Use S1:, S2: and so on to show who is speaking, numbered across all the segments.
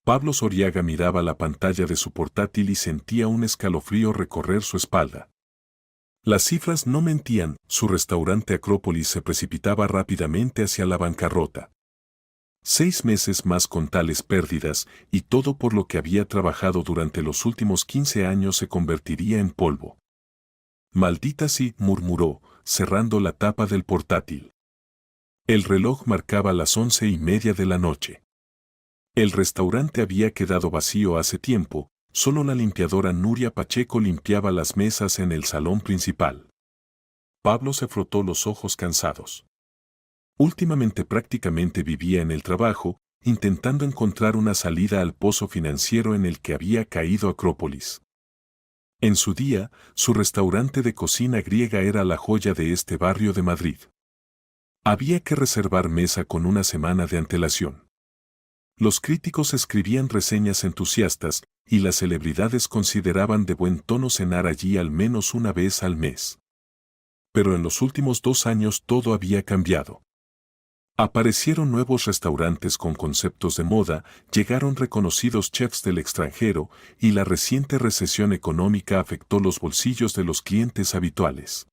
S1: Pablo Soriaga miraba la pantalla de su portátil y sentía un escalofrío recorrer su espalda. Las cifras no mentían, su restaurante Acrópolis se precipitaba rápidamente hacia la bancarrota. 6 meses más con tales pérdidas, y todo por lo que había trabajado durante los últimos 15 años se convertiría en polvo. «Maldita sí», murmuró, cerrando la tapa del portátil. El reloj marcaba las 11:30 de la noche. El restaurante había quedado vacío hace tiempo, solo la limpiadora Nuria Pacheco limpiaba las mesas en el salón principal. Pablo se frotó los ojos cansados. Últimamente prácticamente vivía en el trabajo, intentando encontrar una salida al pozo financiero en el que había caído Acrópolis. En su día, su restaurante de cocina griega era la joya de este barrio de Madrid. Había que reservar mesa con una semana de antelación. Los críticos escribían reseñas entusiastas, y las celebridades consideraban de buen tono cenar allí al menos una vez al mes. Pero en los últimos 2 años todo había cambiado. Aparecieron nuevos restaurantes con conceptos de moda, llegaron reconocidos chefs del extranjero, y la reciente recesión económica afectó los bolsillos de los clientes habituales.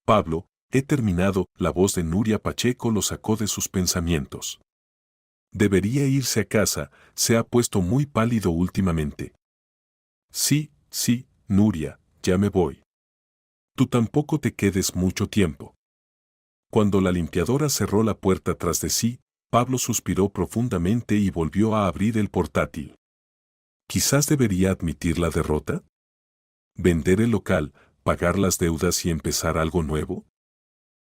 S1: «Pablo, he terminado», la voz de Nuria Pacheco lo sacó de sus pensamientos. Debería irse a casa, se ha puesto muy pálido últimamente. Sí, Nuria, ya me voy. Tú tampoco te quedes mucho tiempo. Cuando la limpiadora cerró la puerta tras de sí, Pablo suspiró profundamente y volvió a abrir el portátil. Quizás debería admitir la derrota. ¿Vender el local, pagar las deudas y empezar algo nuevo?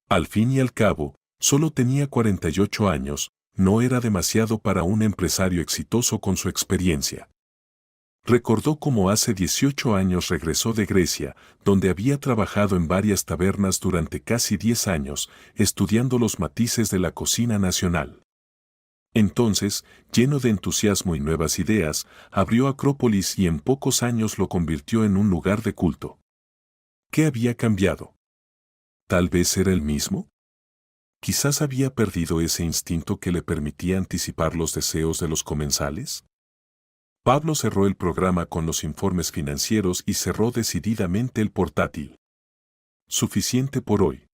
S1: Al fin y al cabo, solo tenía 48 años, no era demasiado para un empresario exitoso con su experiencia. Recordó cómo hace 18 años regresó de Grecia, donde había trabajado en varias tabernas durante casi 10 años, estudiando los matices de la cocina nacional. Entonces, lleno de entusiasmo y nuevas ideas, abrió Acrópolis y en pocos años lo convirtió en un lugar de culto. ¿Qué había cambiado? ¿Tal vez era el mismo? Quizás había perdido ese instinto que le permitía anticipar los deseos de los comensales. Pablo cerró el programa con los informes financieros y cerró decididamente el portátil. Suficiente por hoy.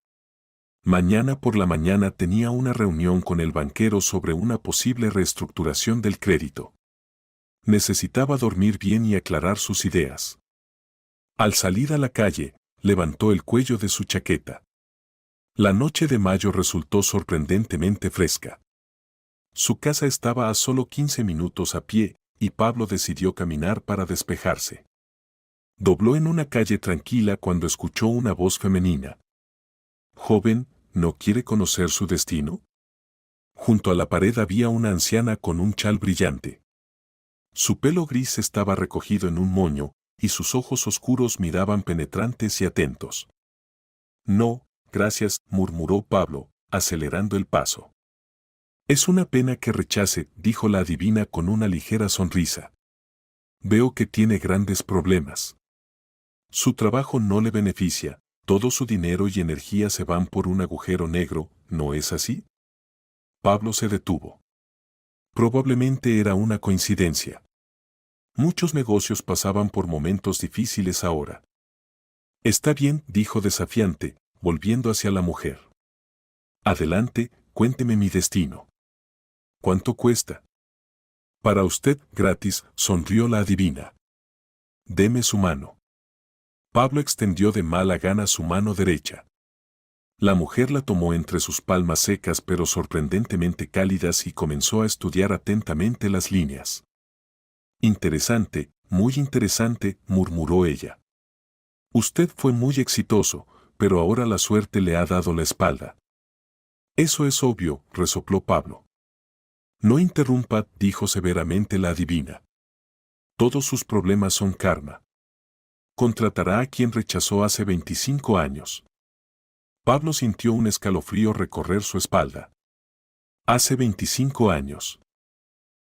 S1: Mañana por la mañana tenía una reunión con el banquero sobre una posible reestructuración del crédito. Necesitaba dormir bien y aclarar sus ideas. Al salir a la calle, levantó el cuello de su chaqueta. La noche de mayo resultó sorprendentemente fresca. Su casa estaba a solo 15 minutos a pie, y Pablo decidió caminar para despejarse. Dobló en una calle tranquila cuando escuchó una voz femenina. «Joven, ¿no quiere conocer su destino?» Junto a la pared había una anciana con un chal brillante. Su pelo gris estaba recogido en un moño, y sus ojos oscuros miraban penetrantes y atentos. «No, gracias», murmuró Pablo, acelerando el paso. «Es una pena que rechace», dijo la adivina con una ligera sonrisa. «Veo que tiene grandes problemas. Su trabajo no le beneficia, todo su dinero y energía se van por un agujero negro, ¿no es así?» Pablo se detuvo. Probablemente era una coincidencia. Muchos negocios pasaban por momentos difíciles ahora. «Está bien», dijo desafiante, volviendo hacia la mujer. «Adelante, cuénteme mi destino». «¿Cuánto cuesta?» «Para usted, gratis», sonrió la adivina. «Deme su mano». Pablo extendió de mala gana su mano derecha. La mujer la tomó entre sus palmas secas pero sorprendentemente cálidas y comenzó a estudiar atentamente las líneas. «Interesante, muy interesante», murmuró ella. «Usted fue muy exitoso, pero ahora la suerte le ha dado la espalda». «Eso es obvio», resopló Pablo. «No interrumpa», dijo severamente la adivina. «Todos sus problemas son karma. Contratará a quien rechazó hace 25 años». Pablo sintió un escalofrío recorrer su espalda. «Hace 25 años.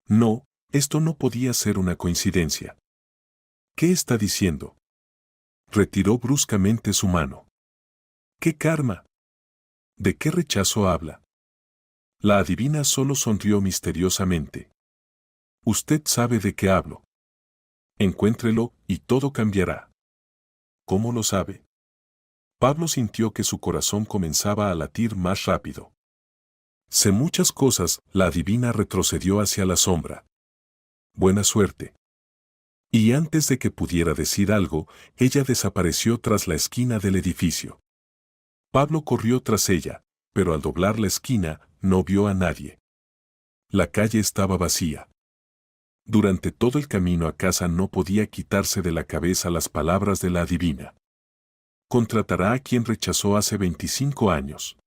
S1: No, esto no podía ser una coincidencia». «¿Qué está diciendo?» Retiró bruscamente su mano. «¿Qué karma? ¿De qué rechazo habla?» La adivina solo sonrió misteriosamente. Usted sabe de qué hablo. Encuéntrelo y todo cambiará. ¿Cómo lo sabe? Pablo sintió que su corazón comenzaba a latir más rápido. Sé muchas cosas, la adivina retrocedió hacia la sombra. Buena suerte. Y antes de que pudiera decir algo, ella desapareció tras la esquina del edificio. Pablo corrió tras ella, pero al doblar la esquina, no vio a nadie. La calle estaba vacía. Durante todo el camino a casa no podía quitarse de la cabeza las palabras de la adivina. Contratará a quien rechazó hace 25 años.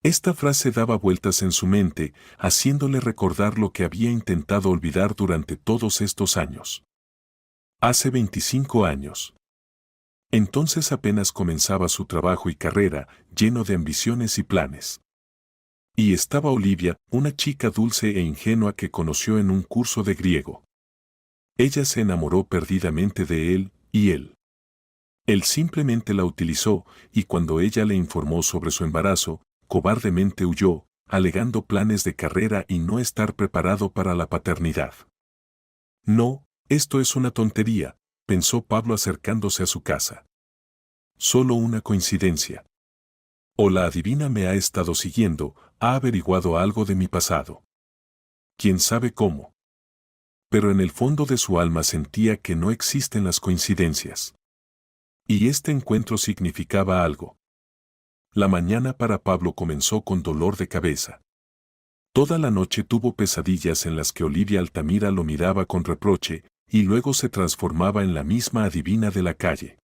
S1: Esta frase daba vueltas en su mente, haciéndole recordar lo que había intentado olvidar durante todos estos años. Hace 25 años. Entonces apenas comenzaba su trabajo y carrera, lleno de ambiciones y planes. Y estaba Olivia, una chica dulce e ingenua que conoció en un curso de griego. Ella se enamoró perdidamente de él, y él. Él simplemente la utilizó, y cuando ella le informó sobre su embarazo, cobardemente huyó, alegando planes de carrera y no estar preparado para la paternidad. No, esto es una tontería, pensó Pablo acercándose a su casa. Solo una coincidencia. O la adivina me ha estado siguiendo, ha averiguado algo de mi pasado. ¿Quién sabe cómo? Pero en el fondo de su alma sentía que no existen las coincidencias. Y este encuentro significaba algo. La mañana para Pablo comenzó con dolor de cabeza. Toda la noche tuvo pesadillas en las que Olivia Altamira lo miraba con reproche, y luego se transformaba en la misma adivina de la calle.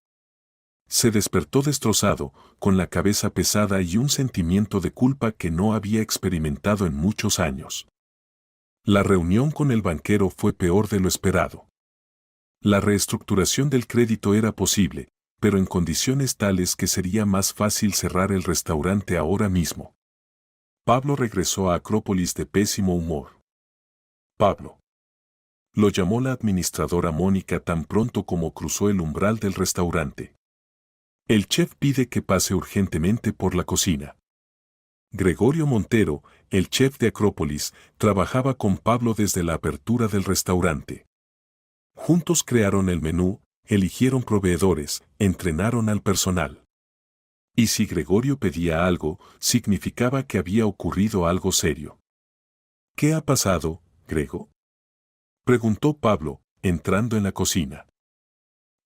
S1: Se despertó destrozado, con la cabeza pesada y un sentimiento de culpa que no había experimentado en muchos años. La reunión con el banquero fue peor de lo esperado. La reestructuración del crédito era posible, pero en condiciones tales que sería más fácil cerrar el restaurante ahora mismo. Pablo regresó a Acrópolis de pésimo humor. Pablo. Lo llamó la administradora Mónica tan pronto como cruzó el umbral del restaurante. El chef pide que pase urgentemente por la cocina. Gregorio Montero, el chef de Acrópolis, trabajaba con Pablo desde la apertura del restaurante. Juntos crearon el menú, eligieron proveedores, entrenaron al personal. Y si Gregorio pedía algo, significaba que había ocurrido algo serio. ¿Qué ha pasado, Grego?, preguntó Pablo, entrando en la cocina.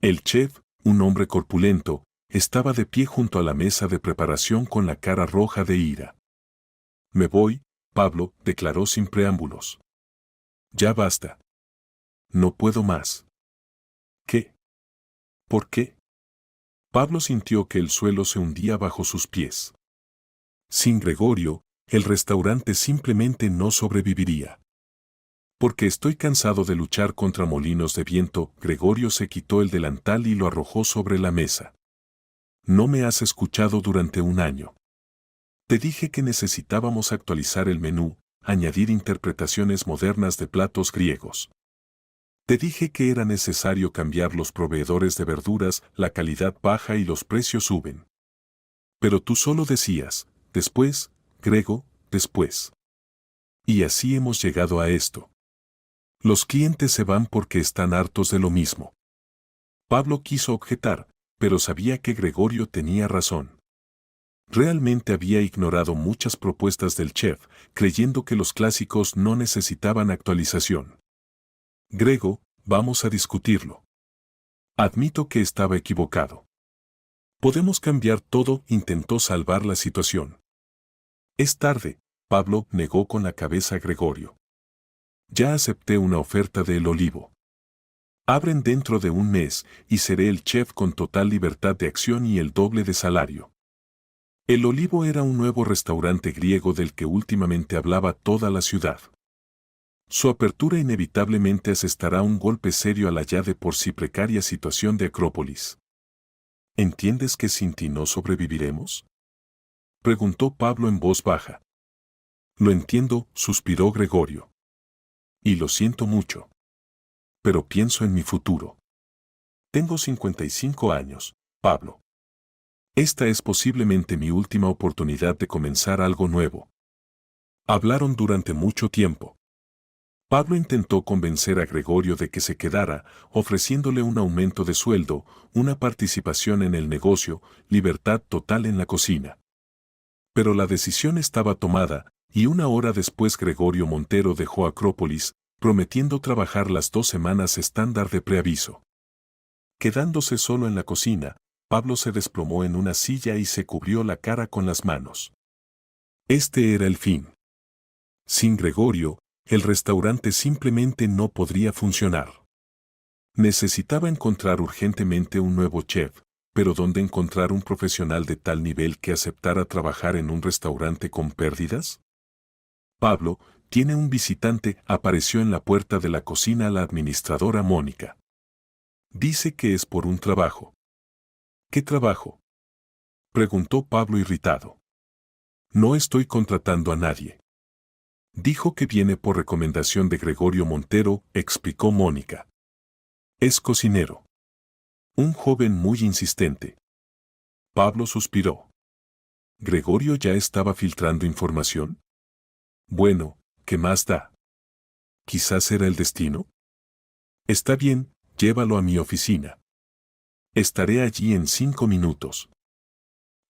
S1: El chef, un hombre corpulento, estaba de pie junto a la mesa de preparación con la cara roja de ira. Me voy, Pablo, declaró sin preámbulos. Ya basta. No puedo más. ¿Qué? ¿Por qué? Pablo sintió que el suelo se hundía bajo sus pies. Sin Gregorio, el restaurante simplemente no sobreviviría. Porque estoy cansado de luchar contra molinos de viento, Gregorio se quitó el delantal y lo arrojó sobre la mesa. No me has escuchado durante un año. Te dije que necesitábamos actualizar el menú, añadir interpretaciones modernas de platos griegos. Te dije que era necesario cambiar los proveedores de verduras, la calidad baja y los precios suben. Pero tú solo decías, después, Grego, después. Y así hemos llegado a esto. Los clientes se van porque están hartos de lo mismo. Pablo quiso objetar, pero sabía que Gregorio tenía razón. Realmente había ignorado muchas propuestas del chef, creyendo que los clásicos no necesitaban actualización. Grego, vamos a discutirlo. Admito que estaba equivocado. Podemos cambiar todo, intentó salvar la situación. Es tarde, Pablo negó con la cabeza Gregorio. Ya acepté una oferta de El Olivo. Abren dentro de un mes y seré el chef con total libertad de acción y el doble de salario. El Olivo era un nuevo restaurante griego del que últimamente hablaba toda la ciudad. Su apertura inevitablemente asestará un golpe serio a la ya de por sí precaria situación de Acrópolis. ¿Entiendes que sin ti no sobreviviremos?, preguntó Pablo en voz baja. Lo entiendo, suspiró Gregorio. Y lo siento mucho. Pero pienso en mi futuro. Tengo 55 años, Pablo. Esta es posiblemente mi última oportunidad de comenzar algo nuevo. Hablaron durante mucho tiempo. Pablo intentó convencer a Gregorio de que se quedara, ofreciéndole un aumento de sueldo, una participación en el negocio, libertad total en la cocina. Pero la decisión estaba tomada, y una hora después Gregorio Montero dejó Acrópolis, prometiendo trabajar las 2 semanas estándar de preaviso. Quedándose solo en la cocina, Pablo se desplomó en una silla y se cubrió la cara con las manos. Este era el fin. Sin Gregorio, el restaurante simplemente no podría funcionar. Necesitaba encontrar urgentemente un nuevo chef, pero ¿dónde encontrar un profesional de tal nivel que aceptara trabajar en un restaurante con pérdidas? Pablo, tiene un visitante, apareció en la puerta de la cocina la administradora Mónica. Dice que es por un trabajo. ¿Qué trabajo?, preguntó Pablo irritado. No estoy contratando a nadie. Dijo que viene por recomendación de Gregorio Montero, explicó Mónica. Es cocinero. Un joven muy insistente. Pablo suspiró. ¿Gregorio ya estaba filtrando información? Bueno, ¿qué más da? Quizás era el destino. Está bien, llévalo a mi oficina. Estaré allí en 5 minutos.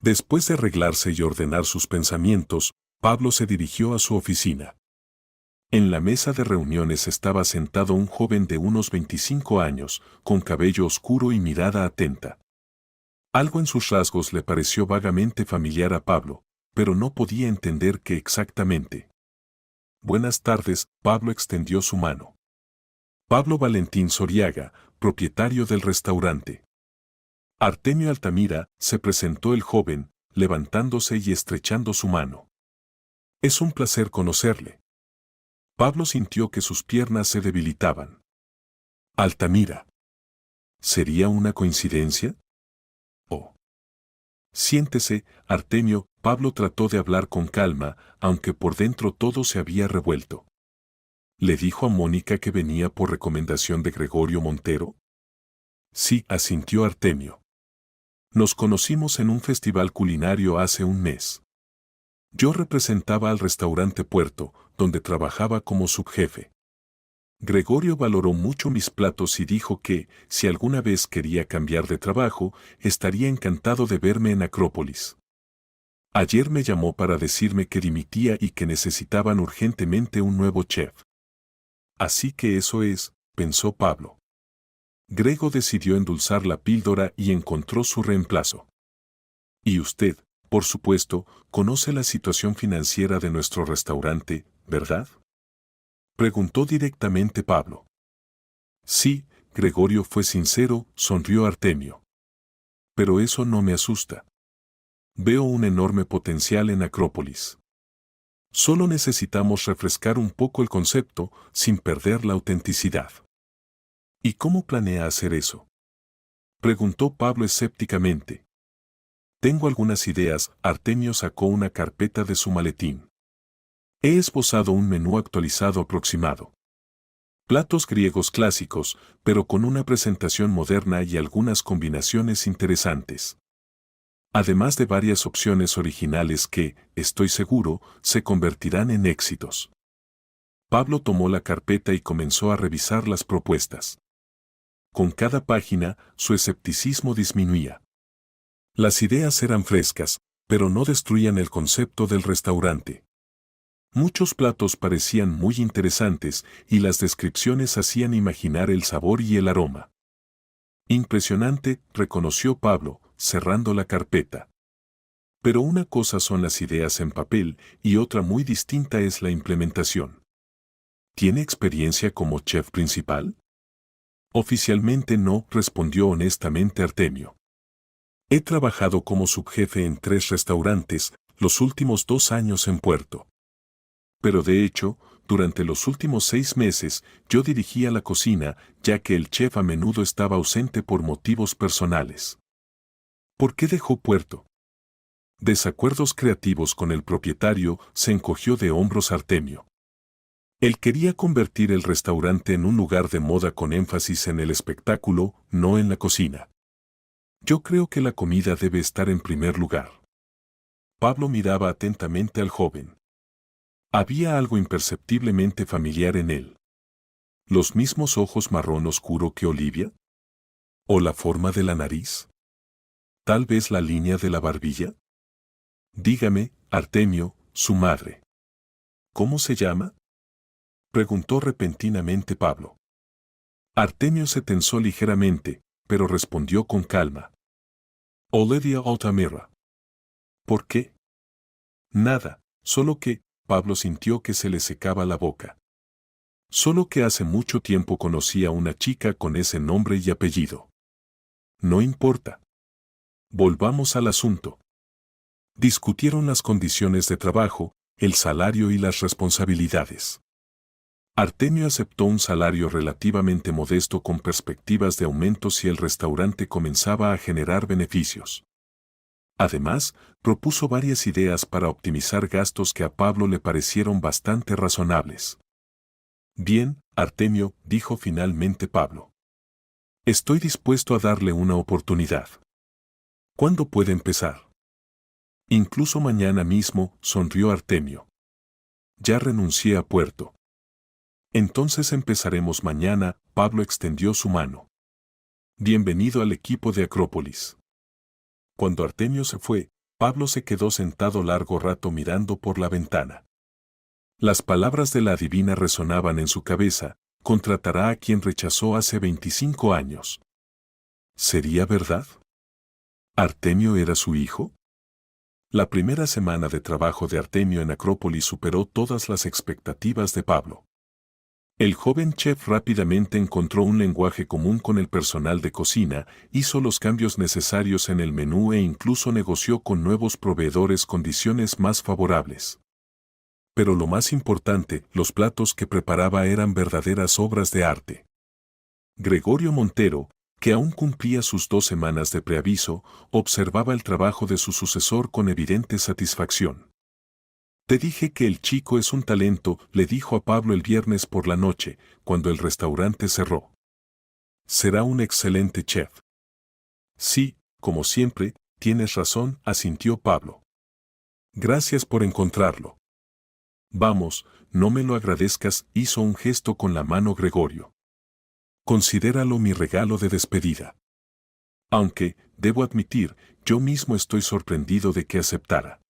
S1: Después de arreglarse y ordenar sus pensamientos, Pablo se dirigió a su oficina. En la mesa de reuniones estaba sentado un joven de unos 25 años, con cabello oscuro y mirada atenta. Algo en sus rasgos le pareció vagamente familiar a Pablo, pero no podía entender qué exactamente. Buenas tardes, Pablo extendió su mano. Pablo Valentín Soriaga, propietario del restaurante. Artemio Altamira, se presentó el joven, levantándose y estrechando su mano. Es un placer conocerle. Pablo sintió que sus piernas se debilitaban. Altamira. ¿Sería una coincidencia? Oh. Siéntese, Artemio. Pablo trató de hablar con calma, aunque por dentro todo se había revuelto. ¿Le dijo a Mónica que venía por recomendación de Gregorio Montero? Sí, asintió Artemio. Nos conocimos en un festival culinario hace un mes. Yo representaba al restaurante Puerto, donde trabajaba como subjefe. Gregorio valoró mucho mis platos y dijo que, si alguna vez quería cambiar de trabajo, estaría encantado de verme en Acrópolis. Ayer me llamó para decirme que dimitía y que necesitaban urgentemente un nuevo chef. Así que eso es, pensó Pablo. Grego decidió endulzar la píldora y encontró su reemplazo. Y usted, por supuesto, conoce la situación financiera de nuestro restaurante, ¿verdad?, preguntó directamente Pablo. Sí, Gregorio fue sincero, sonrió Artemio. Pero eso no me asusta. Veo un enorme potencial en Acrópolis. Solo necesitamos refrescar un poco el concepto, sin perder la autenticidad. ¿Y cómo planea hacer eso?, preguntó Pablo escépticamente. Tengo algunas ideas. Artemio sacó una carpeta de su maletín. He esbozado un menú actualizado aproximado. Platos griegos clásicos, pero con una presentación moderna y algunas combinaciones interesantes. Además de varias opciones originales que, estoy seguro, se convertirán en éxitos. Pablo tomó la carpeta y comenzó a revisar las propuestas. Con cada página, su escepticismo disminuía. Las ideas eran frescas, pero no destruían el concepto del restaurante. Muchos platos parecían muy interesantes y las descripciones hacían imaginar el sabor y el aroma. Impresionante, reconoció Pablo, cerrando la carpeta. Pero una cosa son las ideas en papel y otra muy distinta es la implementación. ¿Tiene experiencia como chef principal? Oficialmente no, respondió honestamente Artemio. He trabajado como subjefe en 3 restaurantes, los últimos 2 años en Puerto. Pero de hecho, durante los últimos 6 meses, yo dirigía la cocina, ya que el chef a menudo estaba ausente por motivos personales. ¿Por qué dejó Puerto? Desacuerdos creativos con el propietario, se encogió de hombros Artemio. Él quería convertir el restaurante en un lugar de moda con énfasis en el espectáculo, no en la cocina. Yo creo que la comida debe estar en primer lugar. Pablo miraba atentamente al joven. Había algo imperceptiblemente familiar en él. ¿Los mismos ojos marrón oscuro que Olivia? ¿O la forma de la nariz? ¿Tal vez la línea de la barbilla? Dígame, Artemio, su madre. ¿Cómo se llama? Preguntó repentinamente Pablo. Artemio se tensó ligeramente, pero respondió con calma. Olivia Altamira. ¿Por qué? Nada, solo que, Pablo sintió que se le secaba la boca. Solo que hace mucho tiempo conocí a una chica con ese nombre y apellido. No importa. Volvamos al asunto. Discutieron las condiciones de trabajo, el salario y las responsabilidades. Artemio aceptó un salario relativamente modesto con perspectivas de aumento si el restaurante comenzaba a generar beneficios. Además, propuso varias ideas para optimizar gastos que a Pablo le parecieron bastante razonables. Bien, Artemio, dijo finalmente Pablo. Estoy dispuesto a darle una oportunidad. ¿Cuándo puede empezar? Incluso mañana mismo, sonrió Artemio. Ya renuncié a Puerto. Entonces empezaremos mañana, Pablo extendió su mano. Bienvenido al equipo de Acrópolis. Cuando Artemio se fue, Pablo se quedó sentado largo rato mirando por la ventana. Las palabras de la adivina resonaban en su cabeza, contratará a quien rechazó hace 25 años. ¿Sería verdad? ¿Artemio era su hijo? La primera semana de trabajo de Artemio en Acrópolis superó todas las expectativas de Pablo. El joven chef rápidamente encontró un lenguaje común con el personal de cocina, hizo los cambios necesarios en el menú e incluso negoció con nuevos proveedores condiciones más favorables. Pero lo más importante, los platos que preparaba eran verdaderas obras de arte. Gregorio Montero, que aún cumplía sus 2 semanas de preaviso, observaba el trabajo de su sucesor con evidente satisfacción. Te dije que el chico es un talento, le dijo a Pablo el viernes por la noche, cuando el restaurante cerró. Será un excelente chef. Sí, como siempre, tienes razón, asintió Pablo. Gracias por encontrarlo. Vamos, no me lo agradezcas, hizo un gesto con la mano Gregorio. Considéralo mi regalo de despedida. Aunque, debo admitir, yo mismo estoy sorprendido de que aceptara.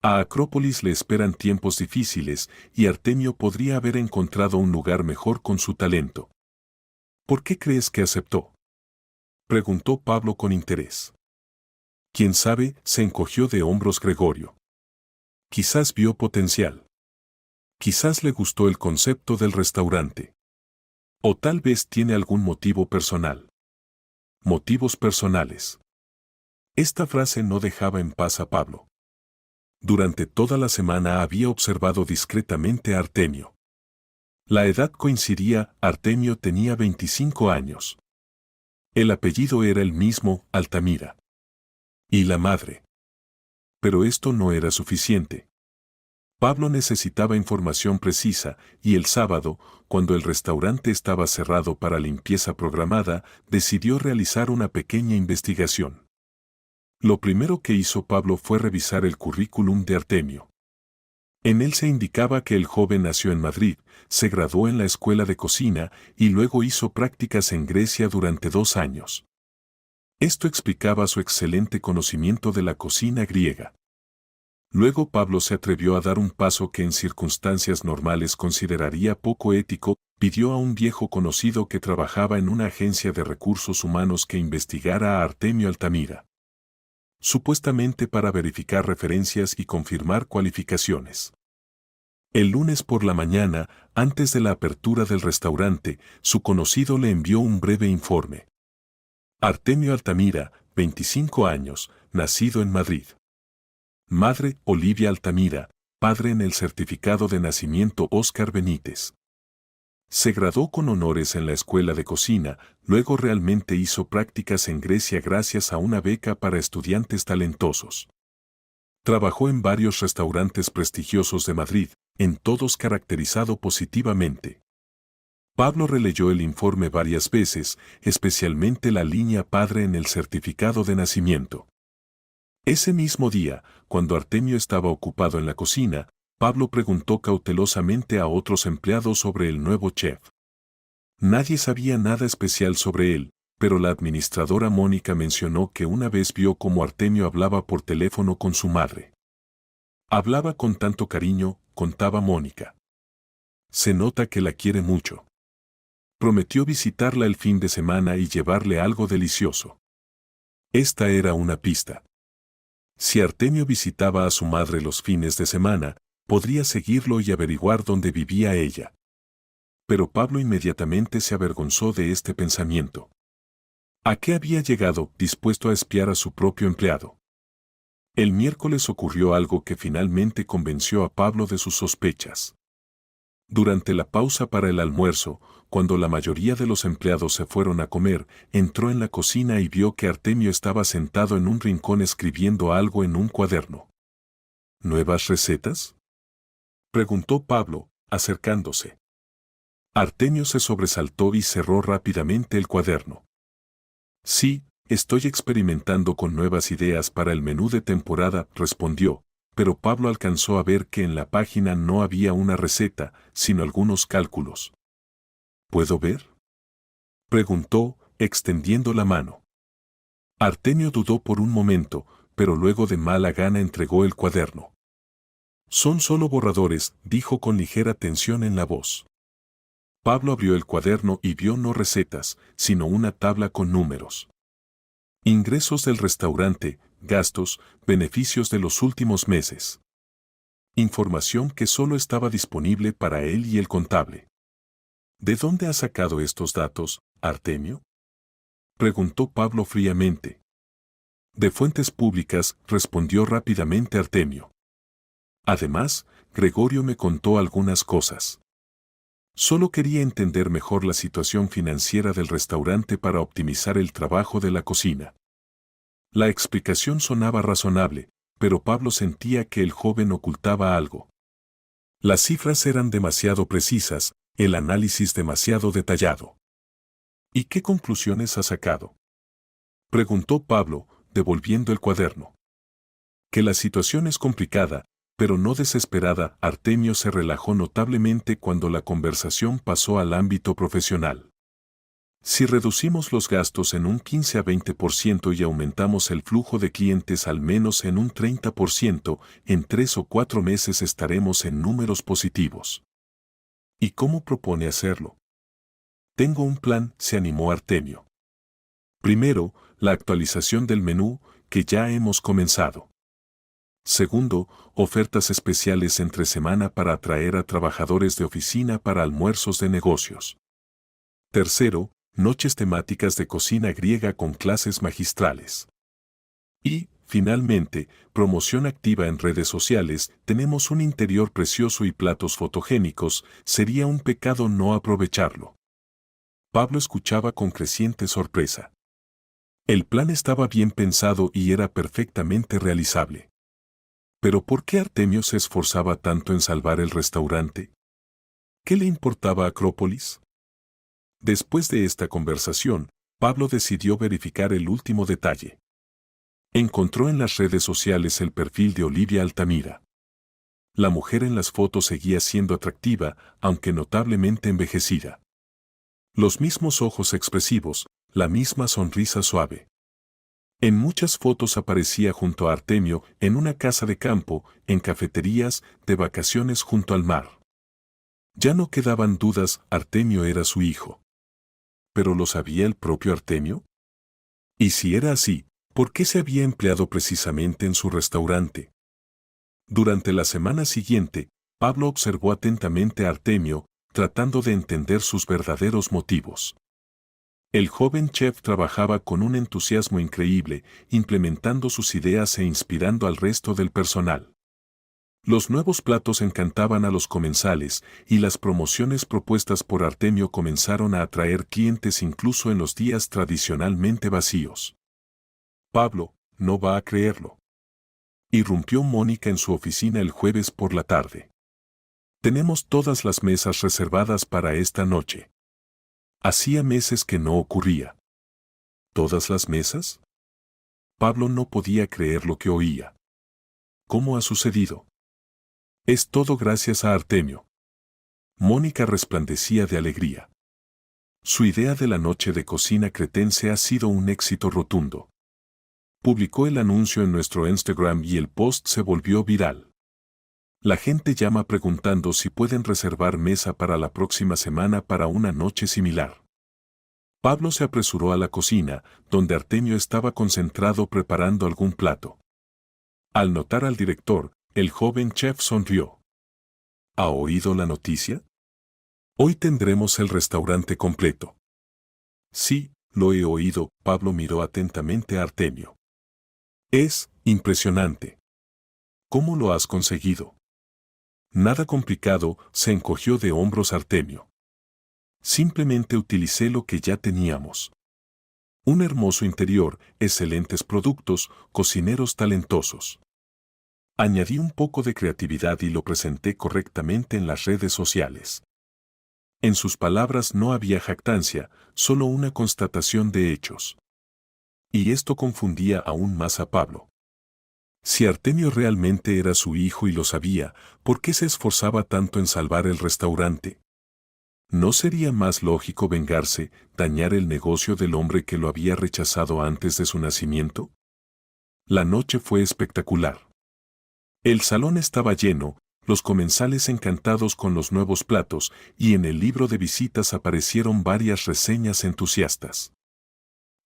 S1: A Acrópolis le esperan tiempos difíciles y Artemio podría haber encontrado un lugar mejor con su talento. ¿Por qué crees que aceptó? Preguntó Pablo con interés. ¿Quién sabe? Se encogió de hombros Gregorio. Quizás vio potencial. Quizás le gustó el concepto del restaurante. O tal vez tiene algún motivo personal. Motivos personales. Esta frase no dejaba en paz a Pablo. Durante toda la semana había observado discretamente a Artemio. La edad coincidía, Artemio tenía 25 años. El apellido era el mismo, Altamira. Y la madre. Pero esto no era suficiente. Pablo necesitaba información precisa, y el sábado, cuando el restaurante estaba cerrado para limpieza programada, decidió realizar una pequeña investigación. Lo primero que hizo Pablo fue revisar el currículum de Artemio. En él se indicaba que el joven nació en Madrid, se graduó en la escuela de cocina y luego hizo prácticas en Grecia durante 2 años. Esto explicaba su excelente conocimiento de la cocina griega. Luego Pablo se atrevió a dar un paso que en circunstancias normales consideraría poco ético, pidió a un viejo conocido que trabajaba en una agencia de recursos humanos que investigara a Artemio Altamira. Supuestamente para verificar referencias y confirmar cualificaciones. El lunes por la mañana, antes de la apertura del restaurante, su conocido le envió un breve informe. Artemio Altamira, 25 años, nacido en Madrid. Madre, Olivia Altamira, padre en el certificado de nacimiento Óscar Benítez. Se graduó con honores en la escuela de cocina, luego realmente hizo prácticas en Grecia gracias a una beca para estudiantes talentosos. Trabajó en varios restaurantes prestigiosos de Madrid, en todos caracterizado positivamente. Pablo releyó el informe varias veces, especialmente la línea padre en el certificado de nacimiento. Ese mismo día, cuando Artemio estaba ocupado en la cocina, Pablo preguntó cautelosamente a otros empleados sobre el nuevo chef. Nadie sabía nada especial sobre él, pero la administradora Mónica mencionó que una vez vio cómo Artemio hablaba por teléfono con su madre. Hablaba con tanto cariño, contaba Mónica. Se nota que la quiere mucho. Prometió visitarla el fin de semana y llevarle algo delicioso. Esta era una pista. Si Artemio visitaba a su madre los fines de semana, podría seguirlo y averiguar dónde vivía ella. Pero Pablo inmediatamente se avergonzó de este pensamiento. ¿A qué había llegado, dispuesto a espiar a su propio empleado? El miércoles ocurrió algo que finalmente convenció a Pablo de sus sospechas. Durante la pausa para el almuerzo, cuando la mayoría de los empleados se fueron a comer, entró en la cocina y vio que Artemio estaba sentado en un rincón escribiendo algo en un cuaderno. ¿Nuevas recetas?, preguntó Pablo, acercándose. Artemio se sobresaltó y cerró rápidamente el cuaderno. Sí, estoy experimentando con nuevas ideas para el menú de temporada, respondió, pero Pablo alcanzó a ver que en la página no había una receta, sino algunos cálculos. ¿Puedo ver?, preguntó, extendiendo la mano. Artemio dudó por un momento, pero luego de mala gana entregó el cuaderno. Son solo borradores, dijo con ligera tensión en la voz. Pablo abrió el cuaderno y vio no recetas, sino una tabla con números. Ingresos del restaurante, gastos, beneficios de los últimos meses. Información que solo estaba disponible para él y el contable. ¿De dónde ha sacado estos datos, Artemio?, preguntó Pablo fríamente. De fuentes públicas, respondió rápidamente Artemio. Además, Gregorio me contó algunas cosas. Solo quería entender mejor la situación financiera del restaurante para optimizar el trabajo de la cocina. La explicación sonaba razonable, pero Pablo sentía que el joven ocultaba algo. Las cifras eran demasiado precisas, el análisis demasiado detallado. ¿Y qué conclusiones ha sacado?, preguntó Pablo, devolviendo el cuaderno. Que la situación es complicada, pero no desesperada. Artemio se relajó notablemente cuando la conversación pasó al ámbito profesional. Si reducimos los gastos en un 15 a 20% y aumentamos el flujo de clientes al menos en un 30%, en 3 o 4 meses estaremos en números positivos. ¿Y cómo propone hacerlo? Tengo un plan, se animó Artemio. Primero, la actualización del menú, que ya hemos comenzado. Segundo, ofertas especiales entre semana para atraer a trabajadores de oficina para almuerzos de negocios. Tercero, noches temáticas de cocina griega con clases magistrales. Y, finalmente, promoción activa en redes sociales. Tenemos un interior precioso y platos fotogénicos, sería un pecado no aprovecharlo. Pablo escuchaba con creciente sorpresa. El plan estaba bien pensado y era perfectamente realizable. ¿Pero por qué Artemio se esforzaba tanto en salvar el restaurante? ¿Qué le importaba a Acrópolis? Después de esta conversación, Pablo decidió verificar el último detalle. Encontró en las redes sociales el perfil de Olivia Altamira. La mujer en las fotos seguía siendo atractiva, aunque notablemente envejecida. Los mismos ojos expresivos, la misma sonrisa suave. En muchas fotos aparecía junto a Artemio, en una casa de campo, en cafeterías, de vacaciones junto al mar. Ya no quedaban dudas, Artemio era su hijo. ¿Pero lo sabía el propio Artemio? Y si era así, ¿por qué se había empleado precisamente en su restaurante? Durante la semana siguiente, Pablo observó atentamente a Artemio, tratando de entender sus verdaderos motivos. El joven chef trabajaba con un entusiasmo increíble, implementando sus ideas e inspirando al resto del personal. Los nuevos platos encantaban a los comensales, y las promociones propuestas por Artemio comenzaron a atraer clientes incluso en los días tradicionalmente vacíos. Pablo, no va a creerlo. Irrumpió Mónica en su oficina el jueves por la tarde. Tenemos todas las mesas reservadas para esta noche. Hacía meses que no ocurría. ¿Todas las mesas? Pablo no podía creer lo que oía. ¿Cómo ha sucedido? Es todo gracias a Artemio. Mónica resplandecía de alegría. Su idea de la noche de cocina cretense ha sido un éxito rotundo. Publicó el anuncio en nuestro Instagram y el post se volvió viral. La gente llama preguntando si pueden reservar mesa para la próxima semana para una noche similar. Pablo se apresuró a la cocina, donde Artemio estaba concentrado preparando algún plato. Al notar al director, el joven chef sonrió. ¿Ha oído la noticia? Hoy tendremos el restaurante completo. Sí, lo he oído. Pablo miró atentamente a Artemio. Es impresionante. ¿Cómo lo has conseguido? Nada complicado, se encogió de hombros Artemio. Simplemente utilicé lo que ya teníamos. Un hermoso interior, excelentes productos, cocineros talentosos. Añadí un poco de creatividad y lo presenté correctamente en las redes sociales. En sus palabras no había jactancia, solo una constatación de hechos. Y esto confundía aún más a Pablo. Si Artemio realmente era su hijo y lo sabía, ¿por qué se esforzaba tanto en salvar el restaurante? ¿No sería más lógico vengarse, dañar el negocio del hombre que lo había rechazado antes de su nacimiento? La noche fue espectacular. El salón estaba lleno, los comensales encantados con los nuevos platos, y en el libro de visitas aparecieron varias reseñas entusiastas.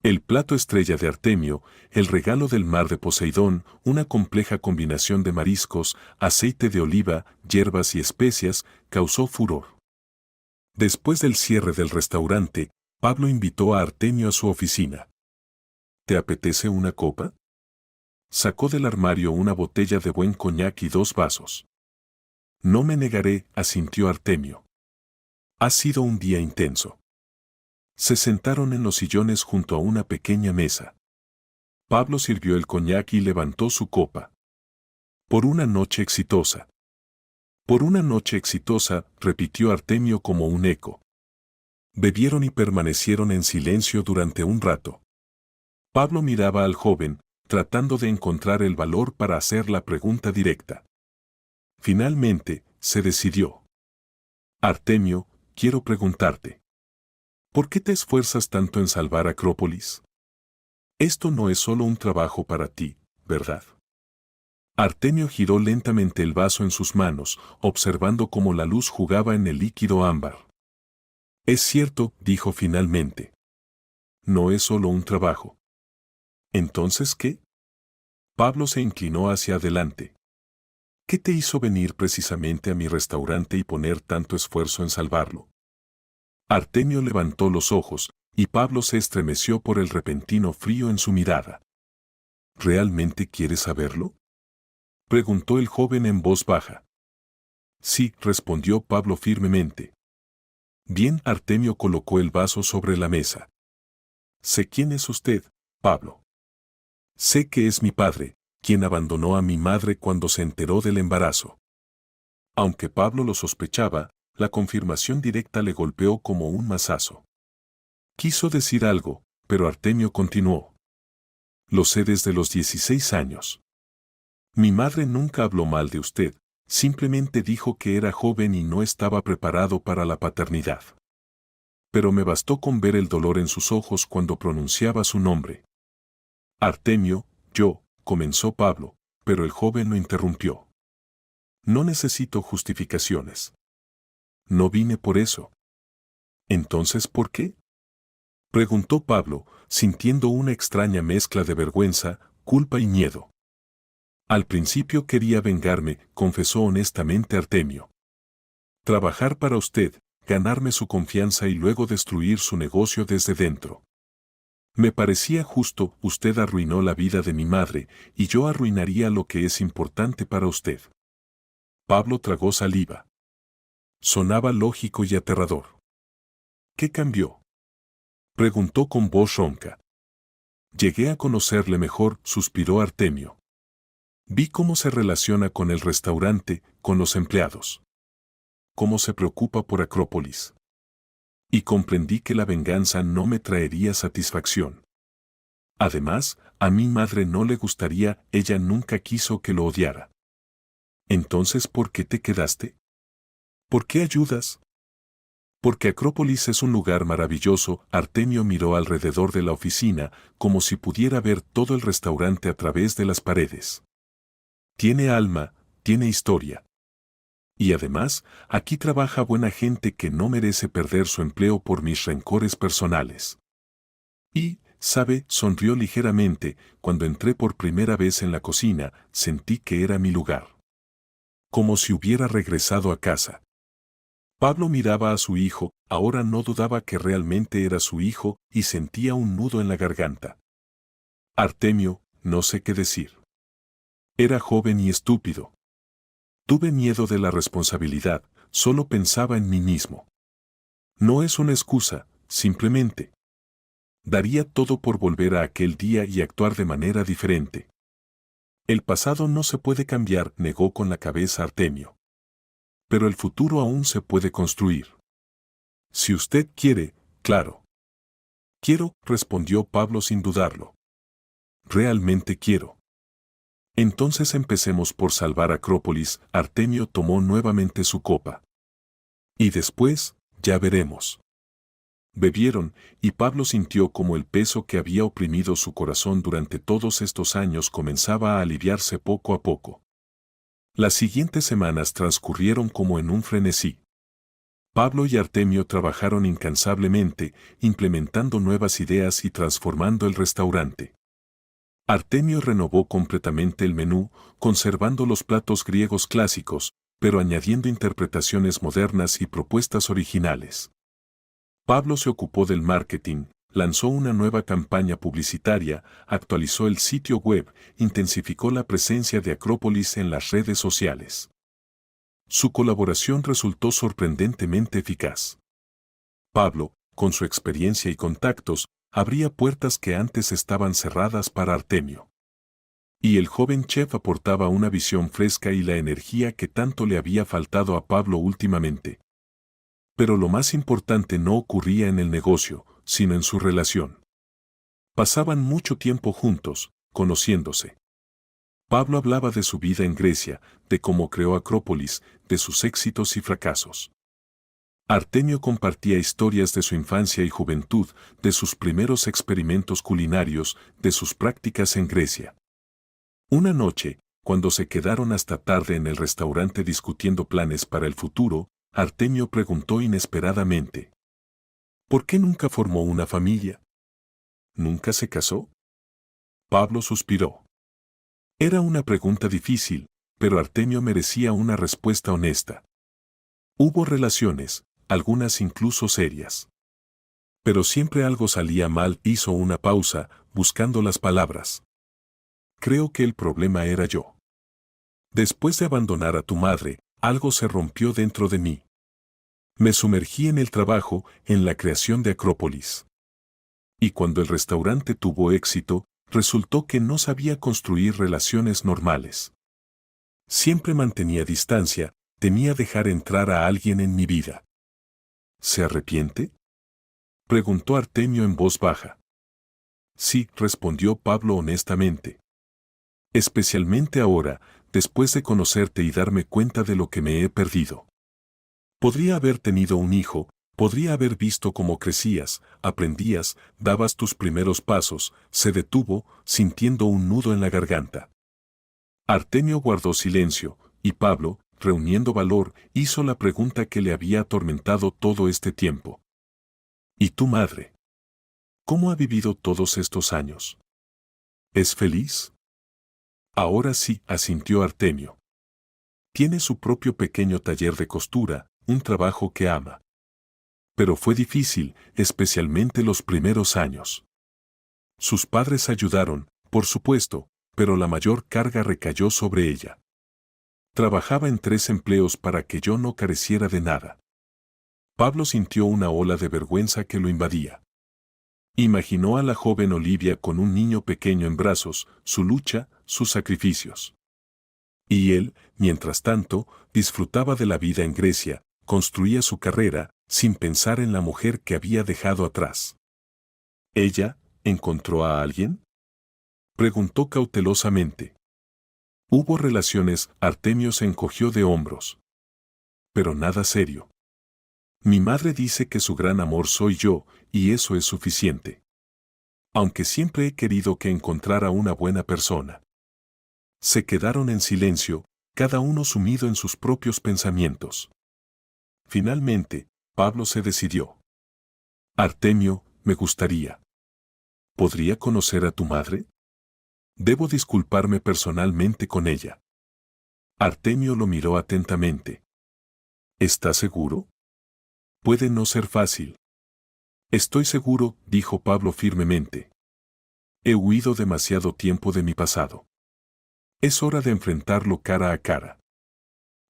S1: El plato estrella de Artemio, el regalo del mar de Poseidón, una compleja combinación de mariscos, aceite de oliva, hierbas y especias, causó furor. Después del cierre del restaurante, Pablo invitó a Artemio a su oficina. ¿Te apetece una copa? Sacó del armario una botella de buen coñac y 2 vasos. No me negaré, asintió Artemio. Ha sido un día intenso. Se sentaron en los sillones junto a una pequeña mesa. Pablo sirvió el coñac y levantó su copa. Por una noche exitosa. Por una noche exitosa, repitió Artemio como un eco. Bebieron y permanecieron en silencio durante un rato. Pablo miraba al joven, tratando de encontrar el valor para hacer la pregunta directa. Finalmente, se decidió. Artemio, quiero preguntarte. ¿Por qué te esfuerzas tanto en salvar Acrópolis? Esto no es solo un trabajo para ti, ¿verdad? Artemio giró lentamente el vaso en sus manos, observando cómo la luz jugaba en el líquido ámbar. Es cierto, dijo finalmente. No es solo un trabajo. ¿Entonces qué? Pablo se inclinó hacia adelante. ¿Qué te hizo venir precisamente a mi restaurante y poner tanto esfuerzo en salvarlo? Artemio levantó los ojos, y Pablo se estremeció por el repentino frío en su mirada. ¿Realmente quieres saberlo? Preguntó el joven en voz baja. Sí, respondió Pablo firmemente. Bien, Artemio colocó el vaso sobre la mesa. Sé quién es usted, Pablo. Sé que es mi padre, quien abandonó a mi madre cuando se enteró del embarazo. Aunque Pablo lo sospechaba, la confirmación directa le golpeó como un mazazo. Quiso decir algo, pero Artemio continuó. Lo sé desde los 16 años. Mi madre nunca habló mal de usted, simplemente dijo que era joven y no estaba preparado para la paternidad. Pero me bastó con ver el dolor en sus ojos cuando pronunciaba su nombre. Artemio, comenzó Pablo, pero el joven lo interrumpió. No necesito justificaciones. No vine por eso. ¿Entonces por qué? Preguntó Pablo, sintiendo una extraña mezcla de vergüenza, culpa y miedo. Al principio quería vengarme, confesó honestamente Artemio. Trabajar para usted, ganarme su confianza y luego destruir su negocio desde dentro. Me parecía justo, usted arruinó la vida de mi madre, y yo arruinaría lo que es importante para usted. Pablo tragó saliva. Sonaba lógico y aterrador. ¿Qué cambió? Preguntó con voz ronca. Llegué a conocerle mejor, suspiró Artemio. Vi cómo se relaciona con el restaurante, con los empleados. Cómo se preocupa por Acrópolis. Y comprendí que la venganza no me traería satisfacción. Además, a mi madre no le gustaría, ella nunca quiso que lo odiara. Entonces, ¿por qué te quedaste? ¿Por qué ayudas? Porque Acrópolis es un lugar maravilloso. Artemio miró alrededor de la oficina, como si pudiera ver todo el restaurante a través de las paredes. Tiene alma, tiene historia. Y además, aquí trabaja buena gente que no merece perder su empleo por mis rencores personales. Y, sabe, sonrió ligeramente. Cuando entré por primera vez en la cocina, sentí que era mi lugar. Como si hubiera regresado a casa. Pablo miraba a su hijo, ahora no dudaba que realmente era su hijo, y sentía un nudo en la garganta. Artemio, no sé qué decir. Era joven y estúpido. Tuve miedo de la responsabilidad, solo pensaba en mí mismo. No es una excusa, simplemente. Daría todo por volver a aquel día y actuar de manera diferente. El pasado no se puede cambiar, negó con la cabeza Artemio. Pero el futuro aún se puede construir. Si usted quiere, claro. Quiero, respondió Pablo sin dudarlo. Realmente quiero. Entonces empecemos por salvar Acrópolis. Artemio tomó nuevamente su copa. Y después, ya veremos. Bebieron, y Pablo sintió como el peso que había oprimido su corazón durante todos estos años comenzaba a aliviarse poco a poco. Las siguientes semanas transcurrieron como en un frenesí. Pablo y Artemio trabajaron incansablemente, implementando nuevas ideas y transformando el restaurante. Artemio renovó completamente el menú, conservando los platos griegos clásicos, pero añadiendo interpretaciones modernas y propuestas originales. Pablo se ocupó del marketing, lanzó una nueva campaña publicitaria, actualizó el sitio web, intensificó la presencia de Acrópolis en las redes sociales. Su colaboración resultó sorprendentemente eficaz. Pablo, con su experiencia y contactos, abría puertas que antes estaban cerradas para Artemio. Y el joven chef aportaba una visión fresca y la energía que tanto le había faltado a Pablo últimamente. Pero lo más importante no ocurría en el negocio, sino en su relación. Pasaban mucho tiempo juntos, conociéndose. Pablo hablaba de su vida en Grecia, de cómo creó Acrópolis, de sus éxitos y fracasos. Artemio compartía historias de su infancia y juventud, de sus primeros experimentos culinarios, de sus prácticas en Grecia. Una noche, cuando se quedaron hasta tarde en el restaurante discutiendo planes para el futuro, Artemio preguntó inesperadamente: ¿por qué nunca formó una familia? ¿Nunca se casó? Pablo suspiró. Era una pregunta difícil, pero Artemio merecía una respuesta honesta. Hubo relaciones, algunas incluso serias. Pero siempre algo salía mal. Hizo una pausa, buscando las palabras. Creo que el problema era yo. Después de abandonar a tu madre, algo se rompió dentro de mí. Me sumergí en el trabajo, en la creación de Acrópolis. Y cuando el restaurante tuvo éxito, resultó que no sabía construir relaciones normales. Siempre mantenía distancia, temía dejar entrar a alguien en mi vida. ¿Se arrepiente?, preguntó Artemio en voz baja. Sí, respondió Pablo honestamente. Especialmente ahora, después de conocerte y darme cuenta de lo que me he perdido. Podría haber tenido un hijo, podría haber visto cómo crecías, aprendías, dabas tus primeros pasos. Se detuvo, sintiendo un nudo en la garganta. Artemio guardó silencio, y Pablo, reuniendo valor, hizo la pregunta que le había atormentado todo este tiempo. ¿Y tu madre? ¿Cómo ha vivido todos estos años? ¿Es feliz? Ahora sí, asintió Artemio. Tiene su propio pequeño taller de costura, un trabajo que ama. Pero fue difícil, especialmente los primeros años. Sus padres ayudaron, por supuesto, pero la mayor carga recayó sobre ella. Trabajaba en 3 empleos para que yo no careciera de nada. Pablo sintió una ola de vergüenza que lo invadía. Imaginó a la joven Olivia con un niño pequeño en brazos, su lucha, sus sacrificios. Y él, mientras tanto, disfrutaba de la vida en Grecia, construía su carrera, sin pensar en la mujer que había dejado atrás. ¿Ella encontró a alguien?, preguntó cautelosamente. Hubo relaciones. Artemio se encogió de hombros. Pero nada serio. Mi madre dice que su gran amor soy yo, y eso es suficiente. Aunque siempre he querido que encontrara una buena persona. Se quedaron en silencio, cada uno sumido en sus propios pensamientos. Finalmente, Pablo se decidió. Artemio, me gustaría. ¿Podría conocer a tu madre? Debo disculparme personalmente con ella. Artemio lo miró atentamente. ¿Estás seguro? Puede no ser fácil. Estoy seguro, dijo Pablo firmemente. He huido demasiado tiempo de mi pasado. Es hora de enfrentarlo cara a cara.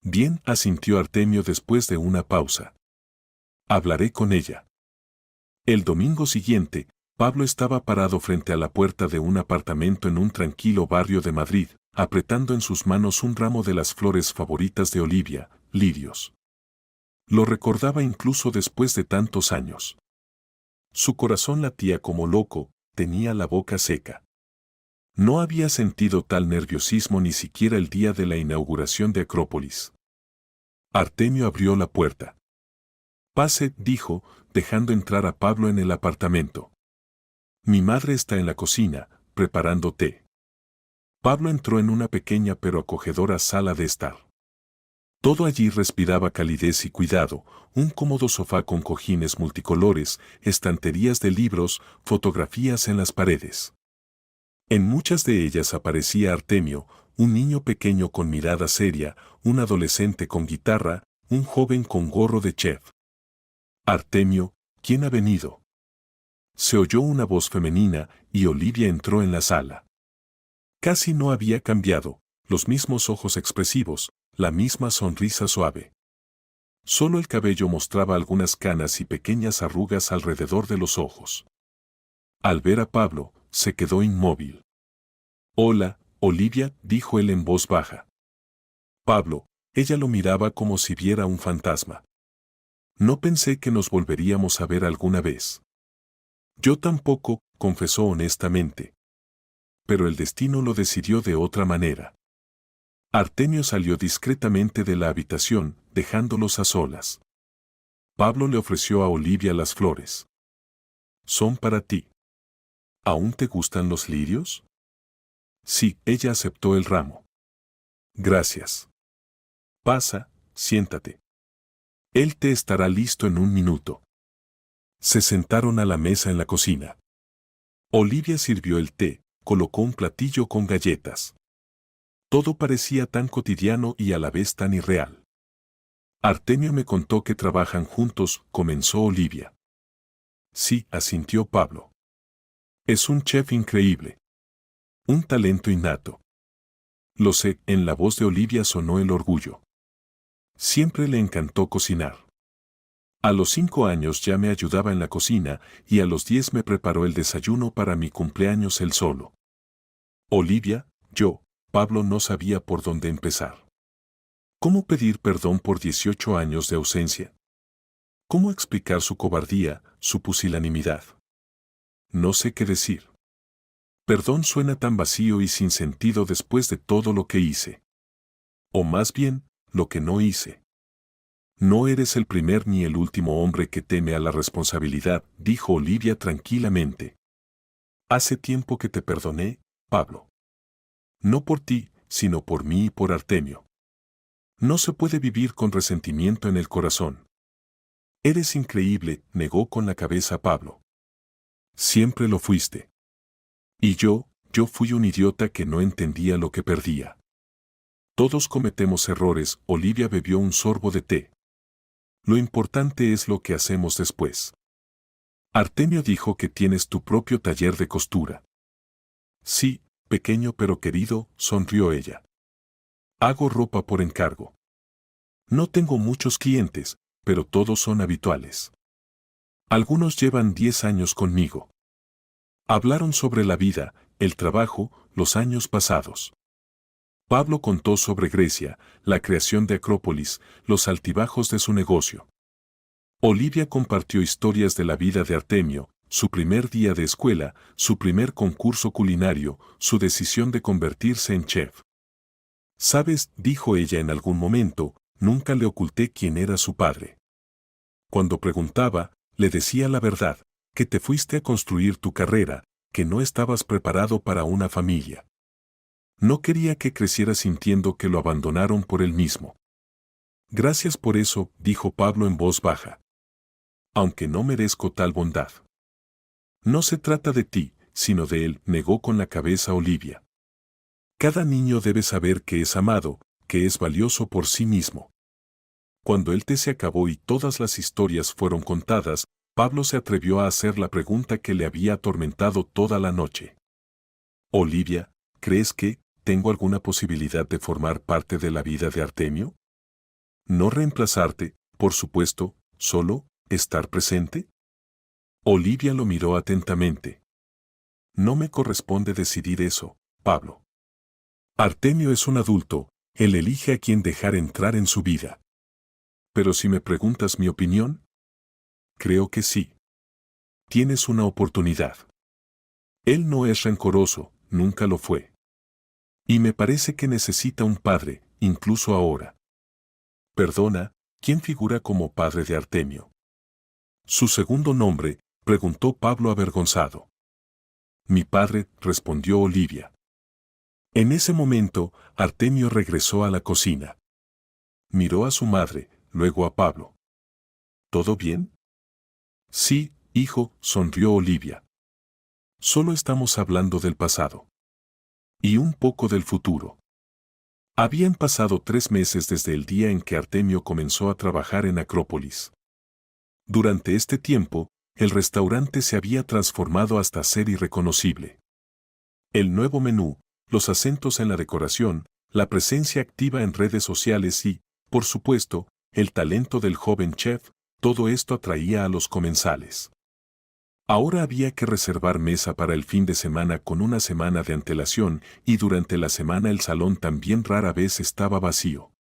S1: Bien, asintió Artemio después de una pausa. Hablaré con ella. El domingo siguiente, Pablo estaba parado frente a la puerta de un apartamento en un tranquilo barrio de Madrid, apretando en sus manos un ramo de las flores favoritas de Olivia, lirios. Lo recordaba incluso después de tantos años. Su corazón latía como loco, tenía la boca seca. No había sentido tal nerviosismo ni siquiera el día de la inauguración de Acrópolis. Artemio abrió la puerta. Pase, dijo, dejando entrar a Pablo en el apartamento. Mi madre está en la cocina, preparando té. Pablo entró en una pequeña pero acogedora sala de estar. Todo allí respiraba calidez y cuidado, un cómodo sofá con cojines multicolores, estanterías de libros, fotografías en las paredes. En muchas de ellas aparecía Artemio, un niño pequeño con mirada seria, un adolescente con guitarra, un joven con gorro de chef. Artemio, ¿quién ha venido? Se oyó una voz femenina y Olivia entró en la sala. Casi no había cambiado, los mismos ojos expresivos, la misma sonrisa suave. Solo el cabello mostraba algunas canas y pequeñas arrugas alrededor de los ojos. Al ver a Pablo, se quedó inmóvil. Hola, Olivia, dijo él en voz baja. Pablo, ella lo miraba como si viera un fantasma. No pensé que nos volveríamos a ver alguna vez. Yo tampoco, confesó honestamente. Pero el destino lo decidió de otra manera. Artemio salió discretamente de la habitación, dejándolos a solas. Pablo le ofreció a Olivia las flores. Son para ti. ¿Aún te gustan los lirios? Sí, ella aceptó el ramo. Gracias. Pasa, siéntate. El té estará listo en un minuto. Se sentaron a la mesa en la cocina. Olivia sirvió el té, colocó un platillo con galletas. Todo parecía tan cotidiano y a la vez tan irreal. Artemio me contó que trabajan juntos, comenzó Olivia. Sí, asintió Pablo. Es un chef increíble. Un talento innato. Lo sé, en la voz de Olivia sonó el orgullo. Siempre le encantó cocinar. A los 5 años ya me ayudaba en la cocina y a los 10 me preparó el desayuno para mi cumpleaños él solo. Olivia, Pablo no sabía por dónde empezar. ¿Cómo pedir perdón por 18 años de ausencia? ¿Cómo explicar su cobardía, su pusilanimidad? No sé qué decir. Perdón suena tan vacío y sin sentido después de todo lo que hice. O más bien, lo que no hice. No eres el primer ni el último hombre que teme a la responsabilidad, dijo Olivia tranquilamente. Hace tiempo que te perdoné, Pablo. No por ti, sino por mí y por Artemio. No se puede vivir con resentimiento en el corazón. Eres increíble, negó con la cabeza Pablo. Siempre lo fuiste. Y yo fui un idiota que no entendía lo que perdía. Todos cometemos errores, Olivia bebió un sorbo de té. Lo importante es lo que hacemos después. Artemio dijo que tienes tu propio taller de costura. Sí, pequeño pero querido, sonrió ella. Hago ropa por encargo. No tengo muchos clientes, pero todos son habituales. Algunos llevan 10 años conmigo. Hablaron sobre la vida, el trabajo, los años pasados. Pablo contó sobre Grecia, la creación de Acrópolis, los altibajos de su negocio. Olivia compartió historias de la vida de Artemio, su primer día de escuela, su primer concurso culinario, su decisión de convertirse en chef. Sabes, dijo ella en algún momento, nunca le oculté quién era su padre. Cuando preguntaba, le decía la verdad, que te fuiste a construir tu carrera, que no estabas preparado para una familia. No quería que creciera sintiendo que lo abandonaron por él mismo. Gracias por eso, dijo Pablo en voz baja. Aunque no merezco tal bondad. No se trata de ti, sino de él, negó con la cabeza Olivia. Cada niño debe saber que es amado, que es valioso por sí mismo. Cuando el té se acabó y todas las historias fueron contadas, Pablo se atrevió a hacer la pregunta que le había atormentado toda la noche. Olivia, ¿crees que tengo alguna posibilidad de formar parte de la vida de Artemio? No reemplazarte, por supuesto, solo estar presente. Olivia lo miró atentamente. No me corresponde decidir eso, Pablo. Artemio es un adulto, él elige a quién dejar entrar en su vida. Pero si me preguntas mi opinión, creo que sí. Tienes una oportunidad. Él no es rencoroso, nunca lo fue. Y me parece que necesita un padre, incluso ahora. Perdona, ¿quién figura como padre de Artemio? Su segundo nombre, preguntó Pablo avergonzado. Mi padre, respondió Olivia. En ese momento, Artemio regresó a la cocina. Miró a su madre, luego a Pablo. ¿Todo bien? Sí, hijo, sonrió Olivia. Solo estamos hablando del pasado. Y un poco del futuro. Habían pasado 3 meses desde el día en que Artemio comenzó a trabajar en Acrópolis. Durante este tiempo, el restaurante se había transformado hasta ser irreconocible. El nuevo menú, los acentos en la decoración, la presencia activa en redes sociales y, por supuesto, el talento del joven chef, todo esto atraía a los comensales. Ahora había que reservar mesa para el fin de semana con una semana de antelación y durante la semana el salón también rara vez estaba vacío.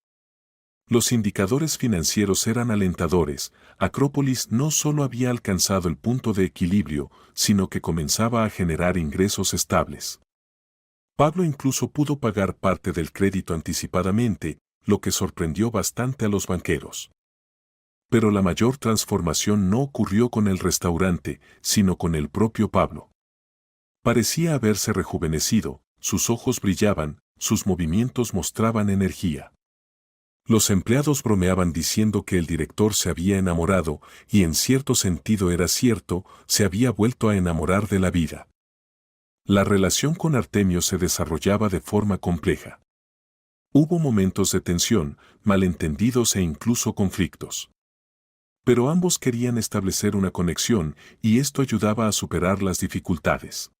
S1: Los indicadores financieros eran alentadores. Acrópolis no solo había alcanzado el punto de equilibrio, sino que comenzaba a generar ingresos estables. Pablo incluso pudo pagar parte del crédito anticipadamente, lo que sorprendió bastante a los banqueros. Pero la mayor transformación no ocurrió con el restaurante, sino con el propio Pablo. Parecía haberse rejuvenecido, sus ojos brillaban, sus movimientos mostraban energía. Los empleados bromeaban diciendo que el director se había enamorado, y en cierto sentido era cierto, se había vuelto a enamorar de la vida. La relación con Artemio se desarrollaba de forma compleja. Hubo momentos de tensión, malentendidos e incluso conflictos. Pero ambos querían establecer una conexión, y esto ayudaba a superar las dificultades.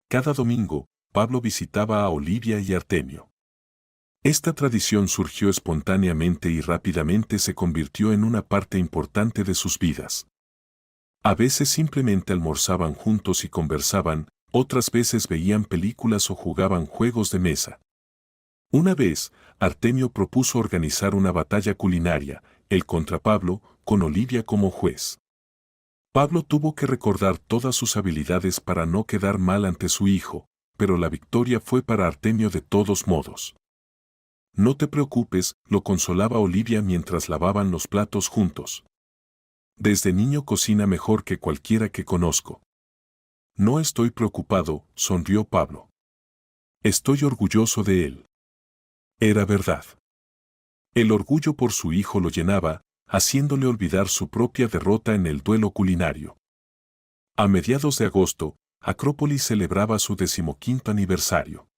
S1: Cada domingo, Pablo visitaba a Olivia y Artemio. Esta tradición surgió espontáneamente y rápidamente se convirtió en una parte importante de sus vidas. A veces simplemente almorzaban juntos y conversaban, otras veces veían películas o jugaban juegos de mesa. Una vez, Artemio propuso organizar una batalla culinaria, él contra Pablo, con Olivia como juez. Pablo tuvo que recordar todas sus habilidades para no quedar mal ante su hijo, pero la victoria fue para Artemio de todos modos. No te preocupes, lo consolaba Olivia mientras lavaban los platos juntos. Desde niño cocina mejor que cualquiera que conozco. No estoy preocupado, sonrió Pablo. Estoy orgulloso de él. Era verdad. El orgullo por su hijo lo llenaba, haciéndole olvidar su propia derrota en el duelo culinario. A mediados de agosto, Acrópolis celebraba su 15º aniversario.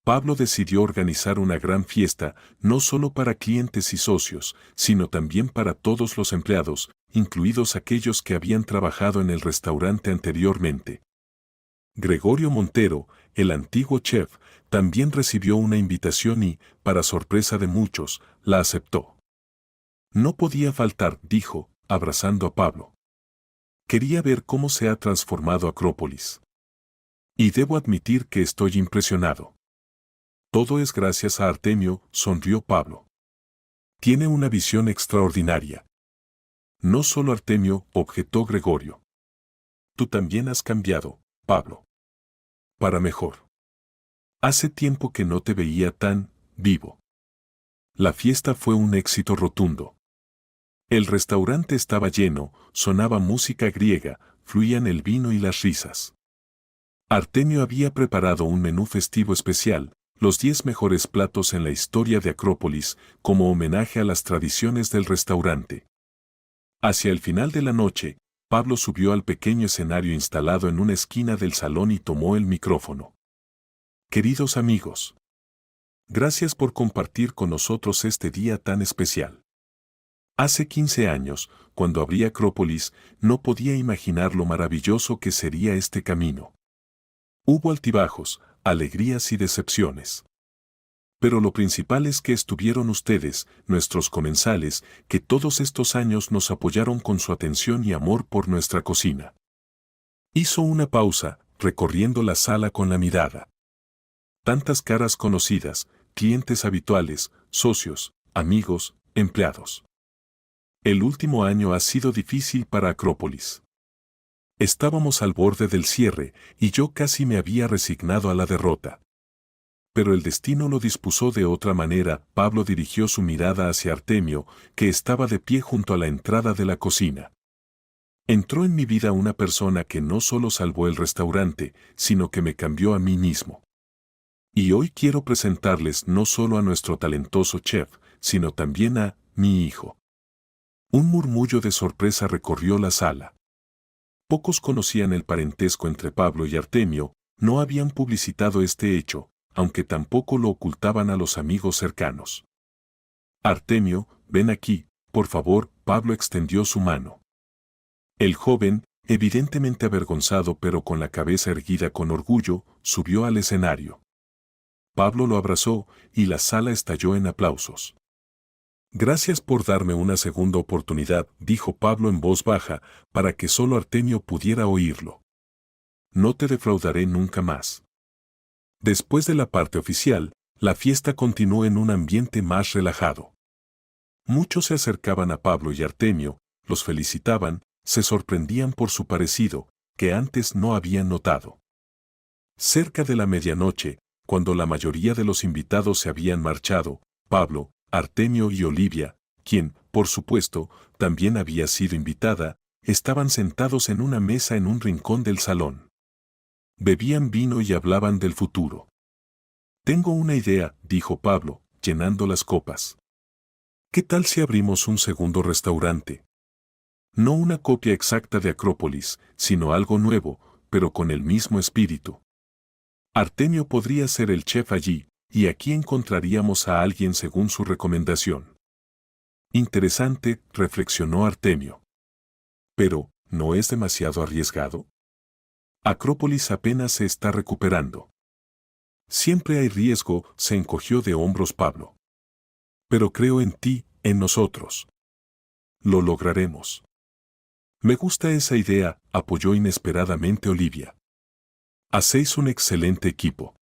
S1: Pablo decidió organizar una gran fiesta, no solo para clientes y socios, sino también para todos los empleados, incluidos aquellos que habían trabajado en el restaurante anteriormente. Gregorio Montero, el antiguo chef, también recibió una invitación y, para sorpresa de muchos, la aceptó. No podía faltar, dijo, abrazando a Pablo. Quería ver cómo se ha transformado Acrópolis. Y debo admitir que estoy impresionado. Todo es gracias a Artemio, sonrió Pablo. Tiene una visión extraordinaria. No solo Artemio, objetó Gregorio. Tú también has cambiado, Pablo. Para mejor. Hace tiempo que no te veía tan vivo. La fiesta fue un éxito rotundo. El restaurante estaba lleno, sonaba música griega, fluían el vino y las risas. Artemio había preparado un menú festivo especial, los 10 mejores platos en la historia de Acrópolis, como homenaje a las tradiciones del restaurante. Hacia el final de la noche, Pablo subió al pequeño escenario instalado en una esquina del salón y tomó el micrófono. Queridos amigos, gracias por compartir con nosotros este día tan especial. Hace 15 años, cuando abrí Acrópolis, no podía imaginar lo maravilloso que sería este camino. Hubo altibajos, alegrías y decepciones. Pero lo principal es que estuvieron ustedes, nuestros comensales, que todos estos años nos apoyaron con su atención y amor por nuestra cocina. Hizo una pausa, recorriendo la sala con la mirada. Tantas caras conocidas, clientes habituales, socios, amigos, empleados. El último año ha sido difícil para Acrópolis. Estábamos al borde del cierre, y yo casi me había resignado a la derrota. Pero el destino lo dispuso de otra manera. Pablo dirigió su mirada hacia Artemio, que estaba de pie junto a la entrada de la cocina. Entró en mi vida una persona que no solo salvó el restaurante, sino que me cambió a mí mismo. Y hoy quiero presentarles no solo a nuestro talentoso chef, sino también a mi hijo. Un murmullo de sorpresa recorrió la sala. Pocos conocían el parentesco entre Pablo y Artemio, no habían publicitado este hecho, aunque tampoco lo ocultaban a los amigos cercanos. Artemio, ven aquí, por favor. Pablo extendió su mano. El joven, evidentemente avergonzado pero con la cabeza erguida con orgullo, subió al escenario. Pablo lo abrazó, y la sala estalló en aplausos. Gracias por darme una segunda oportunidad, dijo Pablo en voz baja, para que solo Artemio pudiera oírlo. No te defraudaré nunca más. Después de la parte oficial, la fiesta continuó en un ambiente más relajado. Muchos se acercaban a Pablo y Artemio, los felicitaban, se sorprendían por su parecido, que antes no habían notado. Cerca de la medianoche, cuando la mayoría de los invitados se habían marchado, Pablo, Artemio y Olivia, quien, por supuesto, también había sido invitada, estaban sentados en una mesa en un rincón del salón. Bebían vino y hablaban del futuro. Tengo una idea, dijo Pablo, llenando las copas. ¿Qué tal si abrimos un segundo restaurante? No una copia exacta de Acrópolis, sino algo nuevo, pero con el mismo espíritu. Artemio podría ser el chef allí, y aquí encontraríamos a alguien según su recomendación. Interesante, reflexionó Artemio. Pero, ¿no es demasiado arriesgado? Acrópolis apenas se está recuperando. Siempre hay riesgo, se encogió de hombros Pablo. Pero creo en ti, en nosotros. Lo lograremos. Me gusta esa idea, apoyó inesperadamente Olivia. Hacéis un excelente equipo.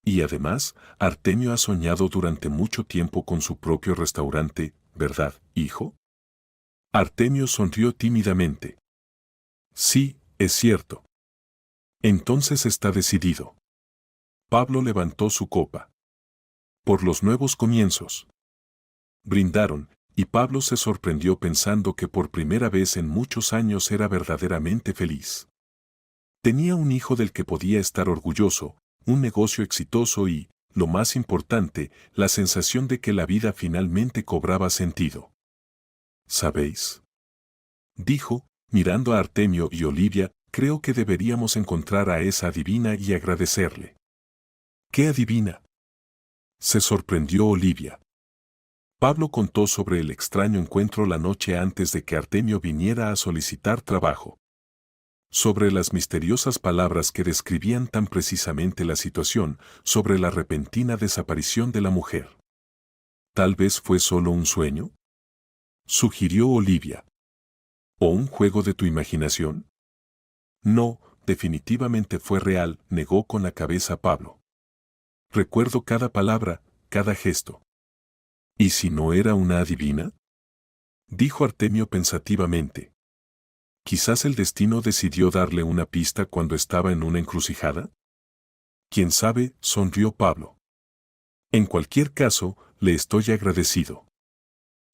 S1: Y además, Artemio ha soñado durante mucho tiempo con su propio restaurante, ¿verdad, hijo? Artemio sonrió tímidamente. Sí, es cierto. Entonces está decidido. Pablo levantó su copa. Por los nuevos comienzos. Brindaron, y Pablo se sorprendió pensando que por primera vez en muchos años era verdaderamente feliz. Tenía un hijo del que podía estar orgulloso, un negocio exitoso y, lo más importante, la sensación de que la vida finalmente cobraba sentido. ¿Sabéis? Dijo, mirando a Artemio y Olivia, creo que deberíamos encontrar a esa adivina y agradecerle. ¿Qué adivina? Se sorprendió Olivia. Pablo contó sobre el extraño encuentro la noche antes de que Artemio viniera a solicitar trabajo. Sobre las misteriosas palabras que describían tan precisamente la situación, sobre la repentina desaparición de la mujer. ¿Tal vez fue solo un sueño? Sugirió Olivia. ¿O un juego de tu imaginación? No, definitivamente fue real, negó con la cabeza Pablo. Recuerdo cada palabra, cada gesto. ¿Y si no era una adivina? Dijo Artemio pensativamente. ¿Quizás el destino decidió darle una pista cuando estaba en una encrucijada? ¿Quién sabe?, sonrió Pablo. En cualquier caso, le estoy agradecido.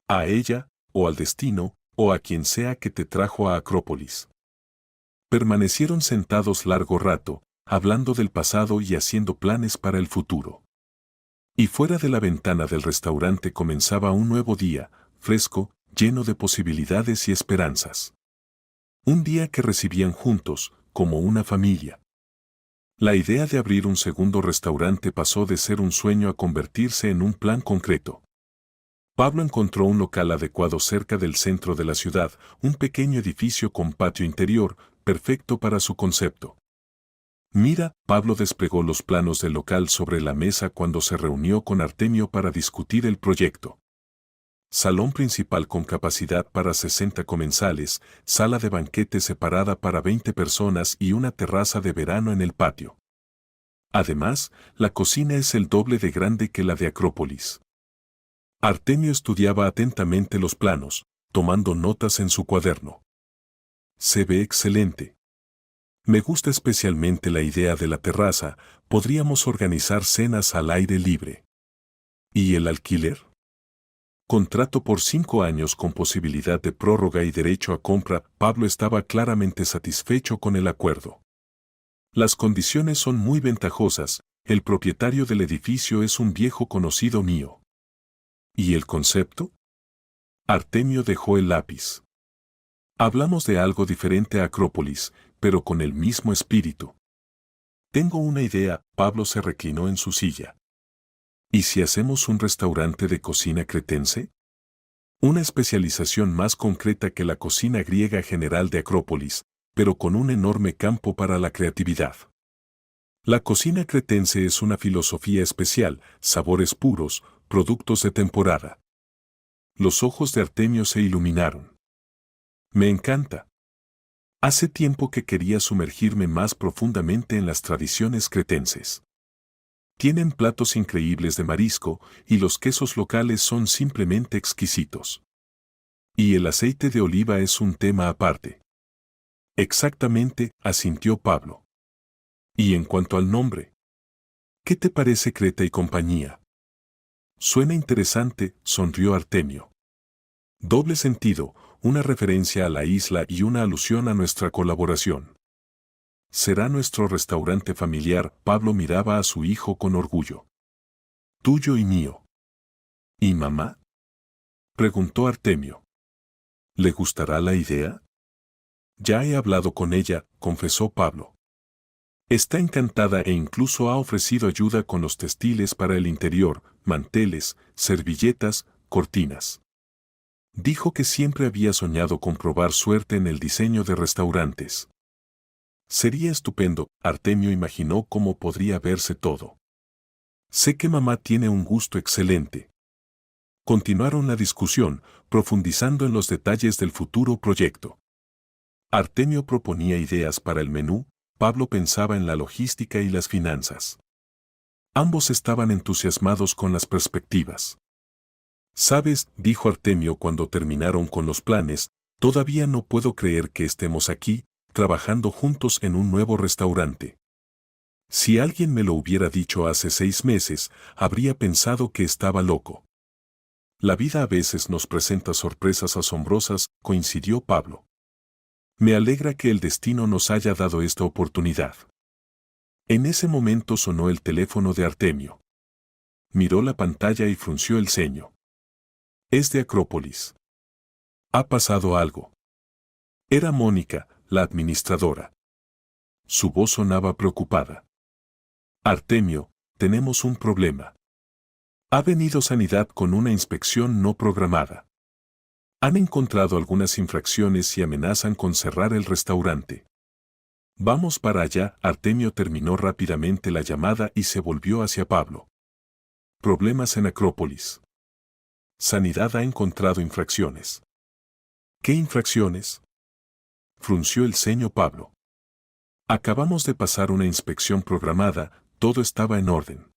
S1: A ella, o al destino, o a quien sea que te trajo a Acrópolis. Permanecieron sentados largo rato, hablando del pasado y haciendo planes para el futuro. Y fuera de la ventana del restaurante comenzaba un nuevo día, fresco, lleno de posibilidades y esperanzas. Un día que recibían juntos, como una familia. La idea de abrir un segundo restaurante pasó de ser un sueño a convertirse en un plan concreto. Pablo encontró un local adecuado cerca del centro de la ciudad, un pequeño edificio con patio interior, perfecto para su concepto. Mira, Pablo desplegó los planos del local sobre la mesa cuando se reunió con Artemio para discutir el proyecto. Salón principal con capacidad para 60 comensales, sala de banquete separada para 20 personas y una terraza de verano en el patio. Además, la cocina es el doble de grande que la de Acrópolis. Artemio estudiaba atentamente los planos, tomando notas en su cuaderno. Se ve excelente. Me gusta especialmente la idea de la terraza, podríamos organizar cenas al aire libre. ¿Y el alquiler? Contrato por 5 años con posibilidad de prórroga y derecho a compra. Pablo estaba claramente satisfecho con el acuerdo. Las condiciones son muy ventajosas, el propietario del edificio es un viejo conocido mío. ¿Y el concepto? Artemio dejó el lápiz. Hablamos de algo diferente a Acrópolis, pero con el mismo espíritu. Tengo una idea. Pablo se reclinó en su silla. ¿Y si hacemos un restaurante de cocina cretense? Una especialización más concreta que la cocina griega general de Acrópolis, pero con un enorme campo para la creatividad. La cocina cretense es una filosofía especial, sabores puros, productos de temporada. Los ojos de Artemio se iluminaron. Me encanta. Hace tiempo que quería sumergirme más profundamente en las tradiciones cretenses. Tienen platos increíbles de marisco y los quesos locales son simplemente exquisitos. Y el aceite de oliva es un tema aparte. Exactamente, asintió Pablo. Y en cuanto al nombre, ¿qué te parece Creta y compañía? Suena interesante, sonrió Artemio. Doble sentido, una referencia a la isla y una alusión a nuestra colaboración. Será nuestro restaurante familiar. Pablo miraba a su hijo con orgullo. Tuyo y mío. ¿Y mamá? Preguntó Artemio. ¿Le gustará la idea? Ya he hablado con ella, confesó Pablo. Está encantada e incluso ha ofrecido ayuda con los textiles para el interior, manteles, servilletas, cortinas. Dijo que siempre había soñado con probar suerte en el diseño de restaurantes. Sería estupendo. Artemio imaginó cómo podría verse todo. Sé que mamá tiene un gusto excelente. Continuaron la discusión, profundizando en los detalles del futuro proyecto. Artemio proponía ideas para el menú, Pablo pensaba en la logística y las finanzas. Ambos estaban entusiasmados con las perspectivas. ¿Sabes?, dijo Artemio cuando terminaron con los planes, todavía no puedo creer que estemos aquí, trabajando juntos en un nuevo restaurante. Si alguien me lo hubiera dicho hace 6 meses, habría pensado que estaba loco. La vida a veces nos presenta sorpresas asombrosas, coincidió Pablo. Me alegra que el destino nos haya dado esta oportunidad. En ese momento sonó el teléfono de Artemio. Miró la pantalla y frunció el ceño. Es de Acrópolis. Ha pasado algo. Era Mónica, la administradora. Su voz sonaba preocupada. Artemio, tenemos un problema. Ha venido Sanidad con una inspección no programada. Han encontrado algunas infracciones y amenazan con cerrar el restaurante. Vamos para allá. Artemio terminó rápidamente la llamada y se volvió hacia Pablo. Problemas en Acrópolis. Sanidad ha encontrado infracciones. ¿Qué infracciones? Frunció el ceño Pablo. Acabamos de pasar una inspección programada, todo estaba en orden.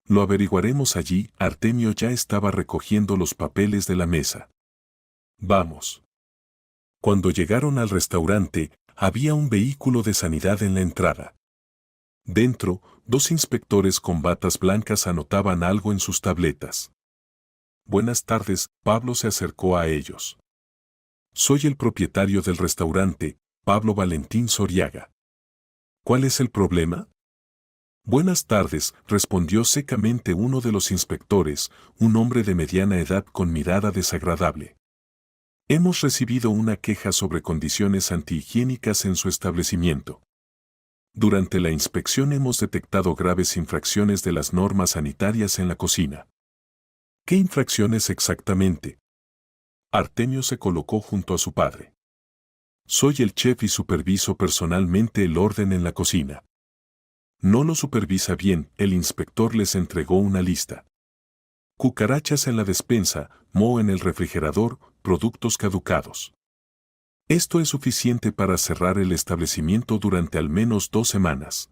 S1: Lo averiguaremos allí. Artemio ya estaba recogiendo los papeles de la mesa. Vamos. Cuando llegaron al restaurante, había un vehículo de Sanidad en la entrada. Dentro, 2 inspectores con batas blancas anotaban algo en sus tabletas. Buenas tardes, Pablo se acercó a ellos. Soy el propietario del restaurante, Pablo Valentín Soriaga. ¿Cuál es el problema? Buenas tardes, respondió secamente uno de los inspectores, un hombre de mediana edad con mirada desagradable. Hemos recibido una queja sobre condiciones antihigiénicas en su establecimiento. Durante la inspección hemos detectado graves infracciones de las normas sanitarias en la cocina. ¿Qué infracciones exactamente? Artemio se colocó junto a su padre. Soy el chef y superviso personalmente el orden en la cocina. No lo supervisa bien, el inspector les entregó una lista. Cucarachas en la despensa, moho en el refrigerador, productos caducados. Esto es suficiente para cerrar el establecimiento durante al menos 2 semanas.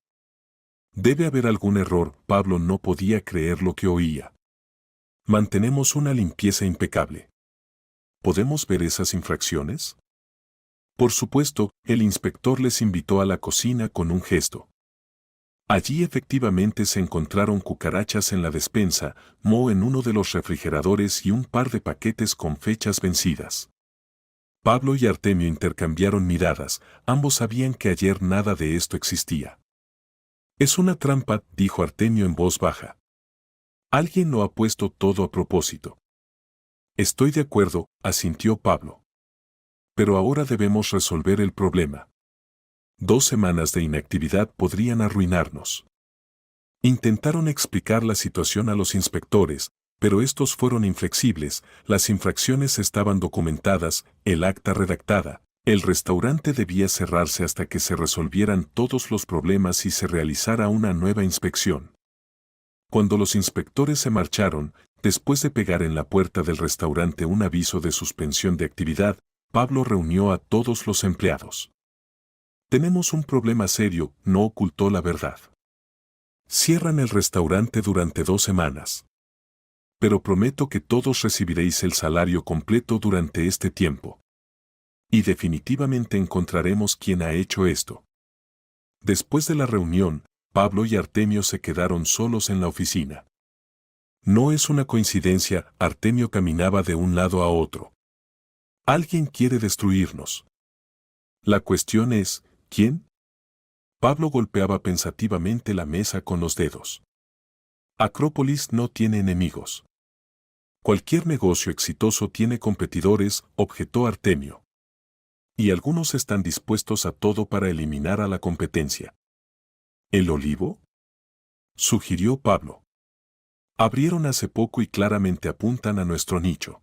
S1: Debe haber algún error, Pablo no podía creer lo que oía. Mantenemos una limpieza impecable. ¿Podemos ver esas infracciones? Por supuesto, el inspector les invitó a la cocina con un gesto. Allí efectivamente se encontraron cucarachas en la despensa, moho en uno de los refrigeradores y un par de paquetes con fechas vencidas. Pablo y Artemio intercambiaron miradas, ambos sabían que ayer nada de esto existía. Es una trampa, dijo Artemio en voz baja. Alguien lo ha puesto todo a propósito. Estoy de acuerdo, asintió Pablo. Pero ahora debemos resolver el problema. 2 semanas de inactividad podrían arruinarnos. Intentaron explicar la situación a los inspectores, pero estos fueron inflexibles, las infracciones estaban documentadas, el acta redactada, el restaurante debía cerrarse hasta que se resolvieran todos los problemas y se realizara una nueva inspección. Cuando los inspectores se marcharon, después de pegar en la puerta del restaurante un aviso de suspensión de actividad, Pablo reunió a todos los empleados. Tenemos un problema serio, no ocultó la verdad. Cierran el restaurante durante 2 semanas. Pero prometo que todos recibiréis el salario completo durante este tiempo. Y definitivamente encontraremos quién ha hecho esto. Después de la reunión, Pablo y Artemio se quedaron solos en la oficina. No es una coincidencia, Artemio caminaba de un lado a otro. Alguien quiere destruirnos. La cuestión es, ¿quién? Pablo golpeaba pensativamente la mesa con los dedos. Acrópolis no tiene enemigos. Cualquier negocio exitoso tiene competidores, objetó Artemio. Y algunos están dispuestos a todo para eliminar a la competencia. ¿El olivo? Sugirió Pablo. Abrieron hace poco y claramente apuntan a nuestro nicho.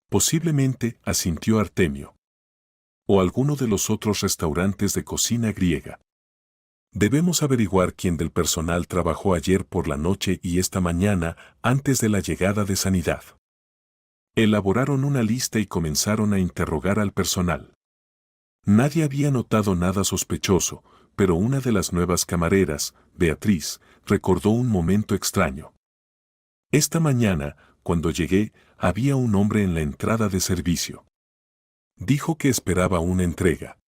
S1: Posiblemente, asintió Artemio. O alguno de los otros restaurantes de cocina griega. Debemos averiguar quién del personal trabajó ayer por la noche y esta mañana, antes de la llegada de Sanidad. Elaboraron una lista y comenzaron a interrogar al personal. Nadie había notado nada sospechoso, pero una de las nuevas camareras, Beatriz, recordó un momento extraño. Esta mañana, cuando llegué, había un hombre en la entrada de servicio. Dijo que esperaba una entrega.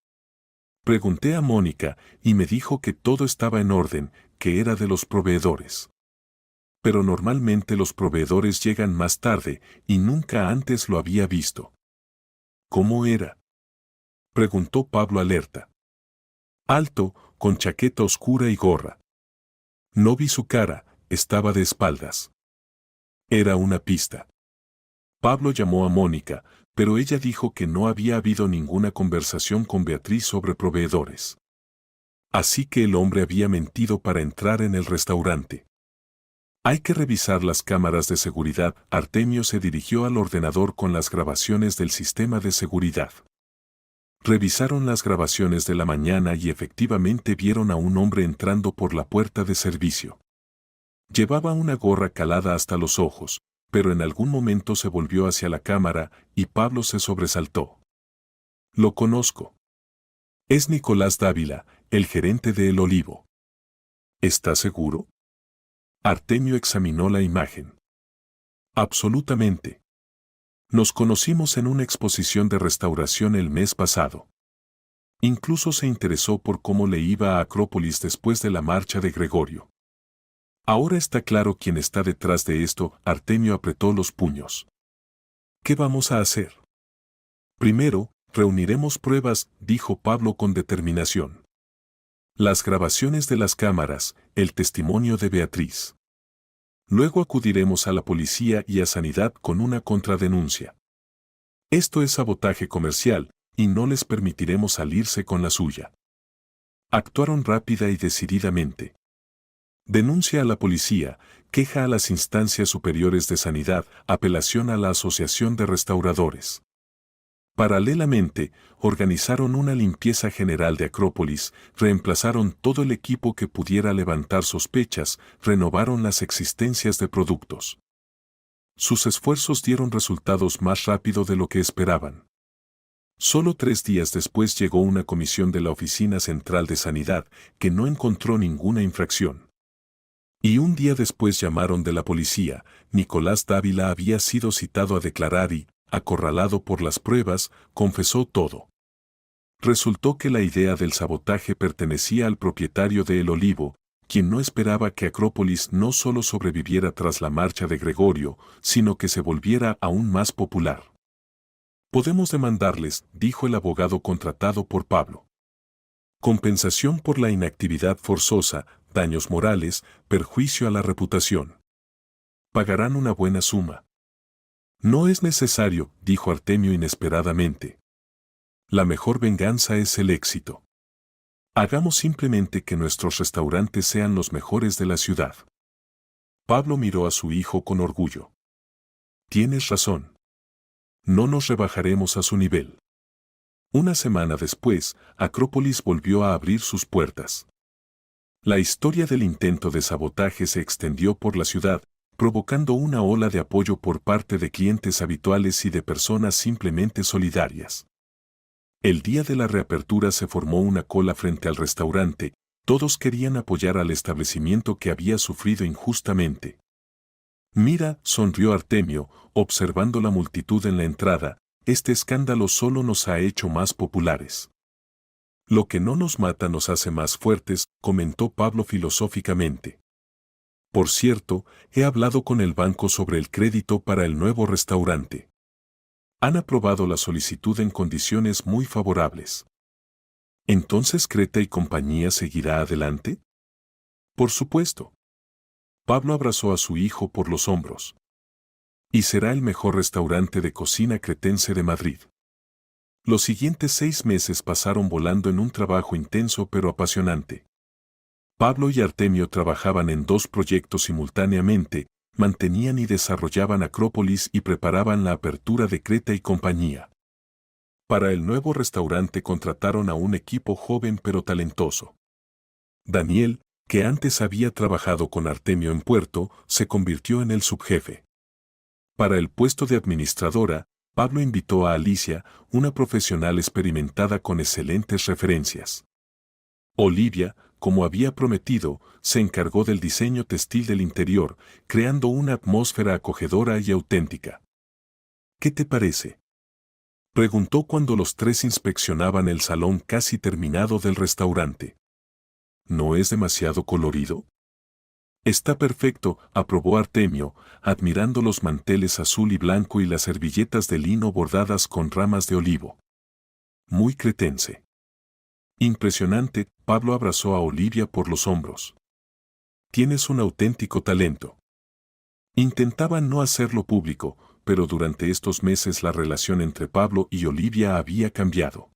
S1: Pregunté a Mónica y me dijo que todo estaba en orden, que era de los proveedores. Pero normalmente los proveedores llegan más tarde y nunca antes lo había visto. ¿Cómo era? Preguntó Pablo alerta. Alto, con chaqueta oscura y gorra. No vi su cara, estaba de espaldas. Era una pista. Pablo llamó a Mónica, pero ella dijo que no había habido ninguna conversación con Beatriz sobre proveedores. Así que el hombre había mentido para entrar en el restaurante. Hay que revisar las cámaras de seguridad. Artemio se dirigió al ordenador con las grabaciones del sistema de seguridad. Revisaron las grabaciones de la mañana y efectivamente vieron a un hombre entrando por la puerta de servicio. Llevaba una gorra calada hasta los ojos, pero en algún momento se volvió hacia la cámara y Pablo se sobresaltó. Lo conozco. Es Nicolás Dávila, el gerente de El Olivo. ¿Está seguro? Artemio examinó la imagen. Absolutamente. Nos conocimos en una exposición de restauración el mes pasado. Incluso se interesó por cómo le iba a Acrópolis después de la marcha de Gregorio. Ahora está claro quién está detrás de esto. Artemio apretó los puños. ¿Qué vamos a hacer? Primero, reuniremos pruebas, dijo Pablo con determinación. Las grabaciones de las cámaras, el testimonio de Beatriz. Luego acudiremos a la policía y a Sanidad con una contradenuncia. Esto es sabotaje comercial, y no les permitiremos salirse con la suya. Actuaron rápida y decididamente. Denuncia a la policía, queja a las instancias superiores de Sanidad, apelación a la Asociación de Restauradores. Paralelamente, organizaron una limpieza general de Acrópolis, reemplazaron todo el equipo que pudiera levantar sospechas, renovaron las existencias de productos. Sus esfuerzos dieron resultados más rápido de lo que esperaban. Solo 3 días después llegó una comisión de la Oficina Central de Sanidad que no encontró ninguna infracción. Y un día después llamaron de la policía. Nicolás Dávila había sido citado a declarar y, acorralado por las pruebas, confesó todo. Resultó que la idea del sabotaje pertenecía al propietario de El Olivo, quien no esperaba que Acrópolis no solo sobreviviera tras la marcha de Gregorio, sino que se volviera aún más popular. Podemos demandarles, dijo el abogado contratado por Pablo. Compensación por la inactividad forzosa, daños morales, perjuicio a la reputación. Pagarán una buena suma. No es necesario, dijo Artemio inesperadamente. La mejor venganza es el éxito. Hagamos simplemente que nuestros restaurantes sean los mejores de la ciudad. Pablo miró a su hijo con orgullo. Tienes razón. No nos rebajaremos a su nivel. Una semana después, Acrópolis volvió a abrir sus puertas. La historia del intento de sabotaje se extendió por la ciudad, provocando una ola de apoyo por parte de clientes habituales y de personas simplemente solidarias. El día de la reapertura se formó una cola frente al restaurante, todos querían apoyar al establecimiento que había sufrido injustamente. Mira, sonrió Artemio, observando la multitud en la entrada, este escándalo solo nos ha hecho más populares. Lo que no nos mata nos hace más fuertes, comentó Pablo filosóficamente. Por cierto, he hablado con el banco sobre el crédito para el nuevo restaurante. Han aprobado la solicitud en condiciones muy favorables. ¿Entonces Creta y compañía seguirá adelante? Por supuesto. Pablo abrazó a su hijo por los hombros. Y será el mejor restaurante de cocina cretense de Madrid. Los siguientes 6 meses pasaron volando en un trabajo intenso pero apasionante. Pablo y Artemio trabajaban en 2 proyectos simultáneamente, mantenían y desarrollaban Acrópolis y preparaban la apertura de Creta y compañía. Para el nuevo restaurante contrataron a un equipo joven pero talentoso. Daniel, que antes había trabajado con Artemio en Puerto, se convirtió en el subjefe. Para el puesto de administradora, Pablo invitó a Alicia, una profesional experimentada con excelentes referencias. Olivia, como había prometido, se encargó del diseño textil del interior, creando una atmósfera acogedora y auténtica. ¿Qué te parece?, preguntó cuando los 3 inspeccionaban el salón casi terminado del restaurante. ¿No es demasiado colorido? Está perfecto, aprobó Artemio, admirando los manteles azul y blanco y las servilletas de lino bordadas con ramas de olivo. Muy cretense. Impresionante, Pablo abrazó a Olivia por los hombros. Tienes un auténtico talento. Intentaba no hacerlo público, pero durante estos meses la relación entre Pablo y Olivia había cambiado.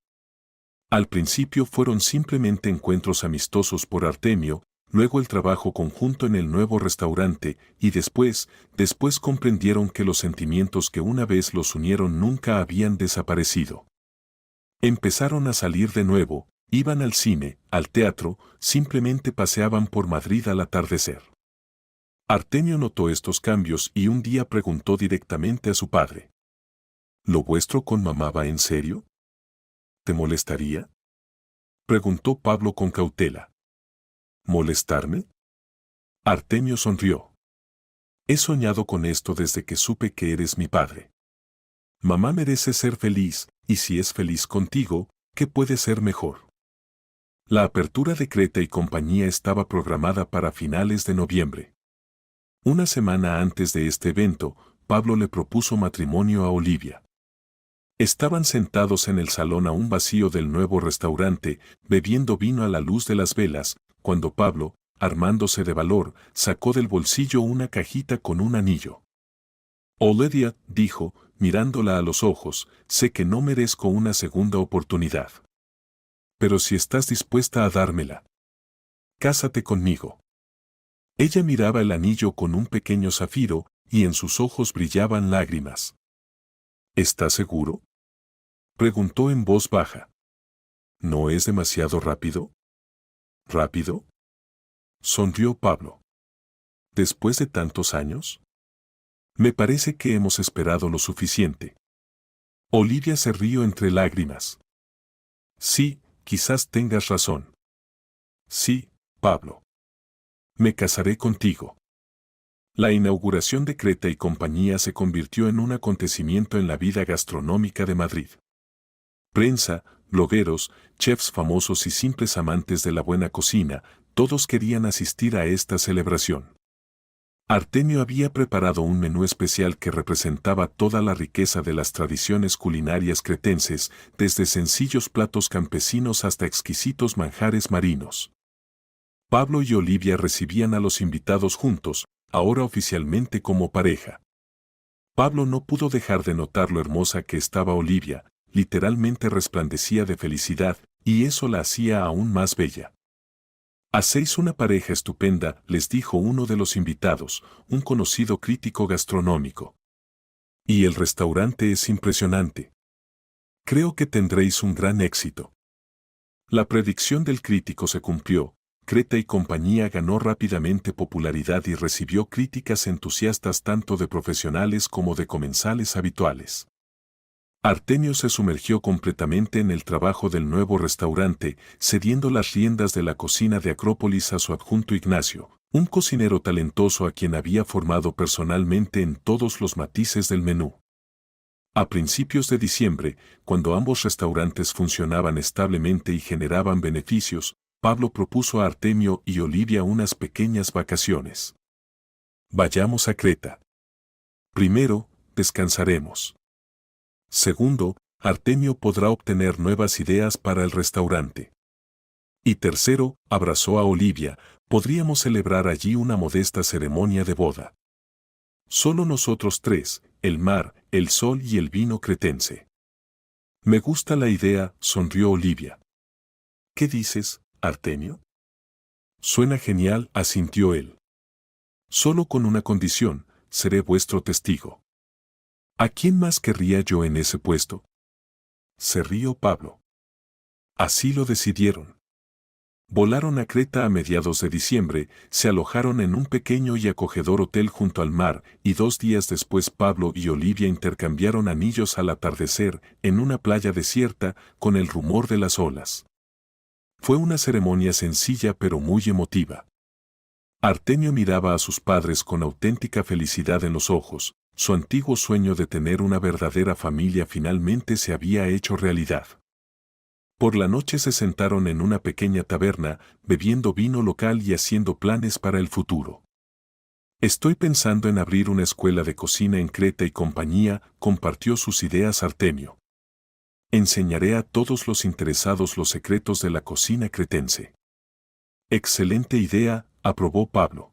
S1: Al principio fueron simplemente encuentros amistosos por Artemio, luego el trabajo conjunto en el nuevo restaurante, y después comprendieron que los sentimientos que una vez los unieron nunca habían desaparecido. Empezaron a salir de nuevo, iban al cine, al teatro, simplemente paseaban por Madrid al atardecer. Artemio notó estos cambios y un día preguntó directamente a su padre. ¿Lo vuestro con mamá va en serio? ¿Te molestaría?, preguntó Pablo con cautela. ¿Molestarme? Artemio sonrió. He soñado con esto desde que supe que eres mi padre. Mamá merece ser feliz, y si es feliz contigo, ¿qué puede ser mejor? La apertura de Creta y compañía estaba programada para finales de noviembre. Una semana antes de este evento, Pablo le propuso matrimonio a Olivia. Estaban sentados en el salón aún vacío del nuevo restaurante, bebiendo vino a la luz de las velas, cuando Pablo, armándose de valor, sacó del bolsillo una cajita con un anillo. Olivia, dijo, mirándola a los ojos, sé que no merezco una segunda oportunidad. Pero si estás dispuesta a dármela, cásate conmigo. Ella miraba el anillo con un pequeño zafiro, y en sus ojos brillaban lágrimas. ¿Estás seguro?, preguntó en voz baja. ¿No es demasiado rápido? ¿Rápido?, sonrió Pablo. ¿Después de tantos años? Me parece que hemos esperado lo suficiente. Olivia se rió entre lágrimas. Sí, quizás tengas razón. Sí, Pablo. Me casaré contigo. La inauguración de Creta y Compañía se convirtió en un acontecimiento en la vida gastronómica de Madrid. Prensa, blogueros, chefs famosos y simples amantes de la buena cocina, todos querían asistir a esta celebración. Artemio había preparado un menú especial que representaba toda la riqueza de las tradiciones culinarias cretenses, desde sencillos platos campesinos hasta exquisitos manjares marinos. Pablo y Olivia recibían a los invitados juntos, ahora oficialmente como pareja. Pablo no pudo dejar de notar lo hermosa que estaba Olivia, literalmente resplandecía de felicidad, y eso la hacía aún más bella. Hacéis una pareja estupenda, les dijo uno de los invitados, un conocido crítico gastronómico. Y el restaurante es impresionante. Creo que tendréis un gran éxito. La predicción del crítico se cumplió. Creta y Compañía ganó rápidamente popularidad y recibió críticas entusiastas tanto de profesionales como de comensales habituales. Artemio se sumergió completamente en el trabajo del nuevo restaurante, cediendo las riendas de la cocina de Acrópolis a su adjunto Ignacio, un cocinero talentoso a quien había formado personalmente en todos los matices del menú. A principios de diciembre, cuando ambos restaurantes funcionaban establemente y generaban beneficios, Pablo propuso a Artemio y Olivia unas pequeñas vacaciones. Vayamos a Creta. Primero, descansaremos. Segundo, Artemio podrá obtener nuevas ideas para el restaurante. Y tercero, abrazó a Olivia, podríamos celebrar allí una modesta ceremonia de boda. Solo nosotros tres, el mar, el sol y el vino cretense. Me gusta la idea, sonrió Olivia. ¿Qué dices, Artemio? Suena genial, asintió él. Solo con una condición, seré vuestro testigo. ¿A quién más querría yo en ese puesto? Se rió Pablo. Así lo decidieron. Volaron a Creta a mediados de diciembre, se alojaron en un pequeño y acogedor hotel junto al mar, y 2 días después Pablo y Olivia intercambiaron anillos al atardecer, en una playa desierta, con el rumor de las olas. Fue una ceremonia sencilla pero muy emotiva. Artemio miraba a sus padres con auténtica felicidad en los ojos. Su antiguo sueño de tener una verdadera familia finalmente se había hecho realidad. Por la noche se sentaron en una pequeña taberna, bebiendo vino local y haciendo planes para el futuro. Estoy pensando en abrir una escuela de cocina en Creta y Compañía, compartió sus ideas Artemio. Enseñaré a todos los interesados los secretos de la cocina cretense. Excelente idea, aprobó Pablo.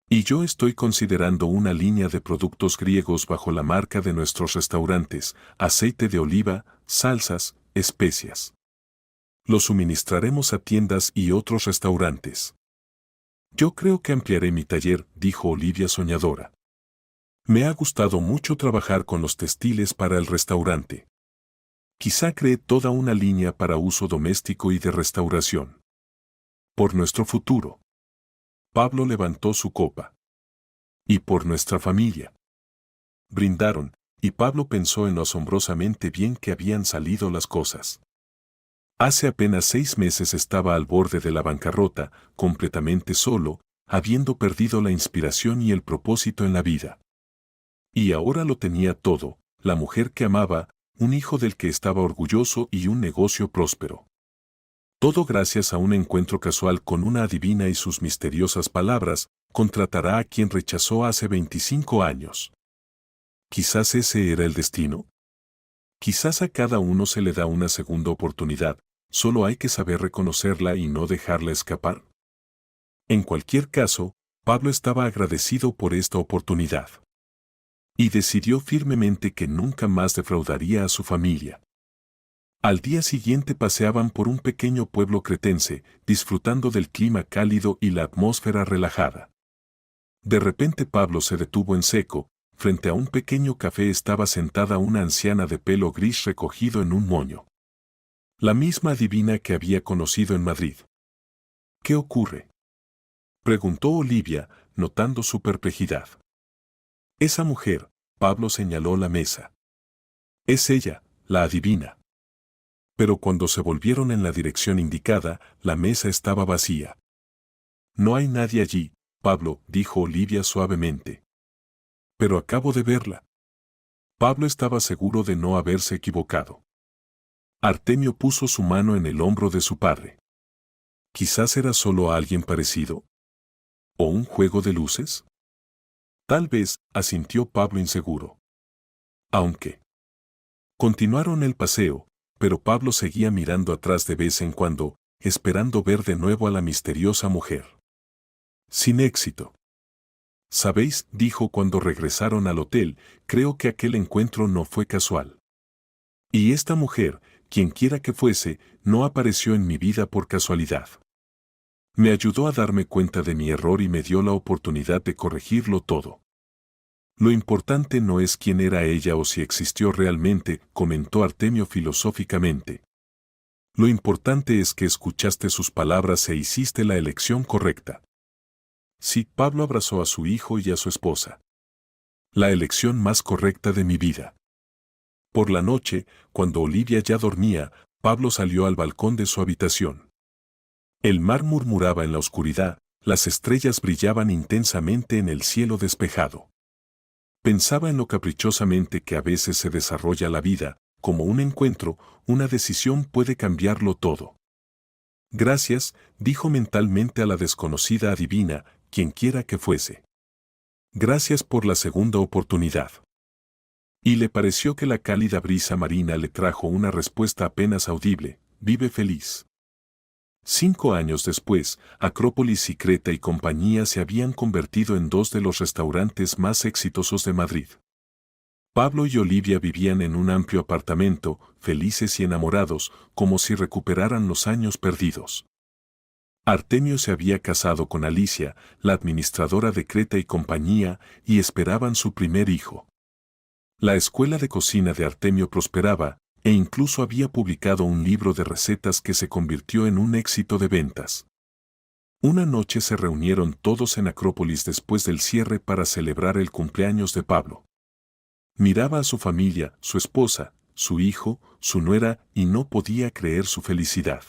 S1: Y yo estoy considerando una línea de productos griegos bajo la marca de nuestros restaurantes, aceite de oliva, salsas, especias. Lo suministraremos a tiendas y otros restaurantes. Yo creo que ampliaré mi taller, dijo Olivia soñadora. Me ha gustado mucho trabajar con los textiles para el restaurante. Quizá cree toda una línea para uso doméstico y de restauración. Por nuestro futuro. Pablo levantó su copa. Y por nuestra familia. Brindaron, y Pablo pensó en lo asombrosamente bien que habían salido las cosas. Hace apenas 6 meses estaba al borde de la bancarrota, completamente solo, habiendo perdido la inspiración y el propósito en la vida. Y ahora lo tenía todo, la mujer que amaba, un hijo del que estaba orgulloso y un negocio próspero. Todo gracias a un encuentro casual con una adivina y sus misteriosas palabras, Contratará a quien rechazó hace 25 años. Quizás ese era el destino. Quizás a cada uno se le da una segunda oportunidad, solo hay que saber reconocerla y no dejarla escapar. En cualquier caso, Pablo estaba agradecido por esta oportunidad. Y decidió firmemente que nunca más defraudaría a su familia. Al día siguiente paseaban por un pequeño pueblo cretense, disfrutando del clima cálido y la atmósfera relajada. De repente Pablo se detuvo en seco. Frente a un pequeño café estaba sentada una anciana de pelo gris recogido en un moño. La misma adivina que había conocido en Madrid. ¿Qué ocurre?, preguntó Olivia, notando su perplejidad. Esa mujer, Pablo señaló la mesa. Es ella, la adivina. Pero cuando se volvieron en la dirección indicada, la mesa estaba vacía. No hay nadie allí, Pablo, dijo Olivia suavemente. Pero acabo de verla. Pablo estaba seguro de no haberse equivocado. Artemio puso su mano en el hombro de su padre. Quizás era solo alguien parecido. ¿O un juego de luces? Tal vez, asintió Pablo inseguro. Aunque. Continuaron el paseo, pero Pablo seguía mirando atrás de vez en cuando, esperando ver de nuevo a la misteriosa mujer. Sin éxito. ¿Sabéis?, dijo cuando regresaron al hotel, creo que aquel encuentro no fue casual. Y esta mujer, quienquiera que fuese, no apareció en mi vida por casualidad. Me ayudó a darme cuenta de mi error y me dio la oportunidad de corregirlo todo. Lo importante no es quién era ella o si existió realmente, comentó Artemio filosóficamente. Lo importante es que escuchaste sus palabras e hiciste la elección correcta. Sí, Pablo abrazó a su hijo y a su esposa. La elección más correcta de mi vida. Por la noche, cuando Olivia ya dormía, Pablo salió al balcón de su habitación. El mar murmuraba en la oscuridad, las estrellas brillaban intensamente en el cielo despejado. Pensaba en lo caprichosamente que a veces se desarrolla la vida, como un encuentro, una decisión puede cambiarlo todo. Gracias, dijo mentalmente a la desconocida adivina, quienquiera que fuese. Gracias por la segunda oportunidad. Y le pareció que la cálida brisa marina le trajo una respuesta apenas audible: vive feliz. 5 años después, Acrópolis y Creta y compañía se habían convertido en dos de los restaurantes más exitosos de Madrid. Pablo y Olivia vivían en un amplio apartamento, felices y enamorados, como si recuperaran los años perdidos. Artemio se había casado con Alicia, la administradora de Creta y compañía, y esperaban su primer hijo. La escuela de cocina de Artemio prosperaba, e incluso había publicado un libro de recetas que se convirtió en un éxito de ventas. Una noche se reunieron todos en Acrópolis después del cierre para celebrar el cumpleaños de Pablo. Miraba a su familia, su esposa, su hijo, su nuera, y no podía creer su felicidad.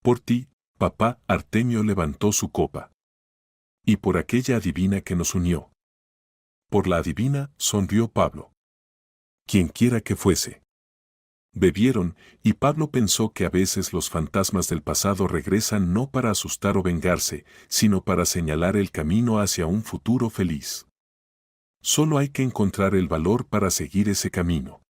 S1: Por ti, papá, Artemio levantó su copa. Y por aquella adivina que nos unió. Por la adivina, sonrió Pablo. Quienquiera que fuese. Bebieron, y Pablo pensó que a veces los fantasmas del pasado regresan no para asustar o vengarse, sino para señalar el camino hacia un futuro feliz. Solo hay que encontrar el valor para seguir ese camino.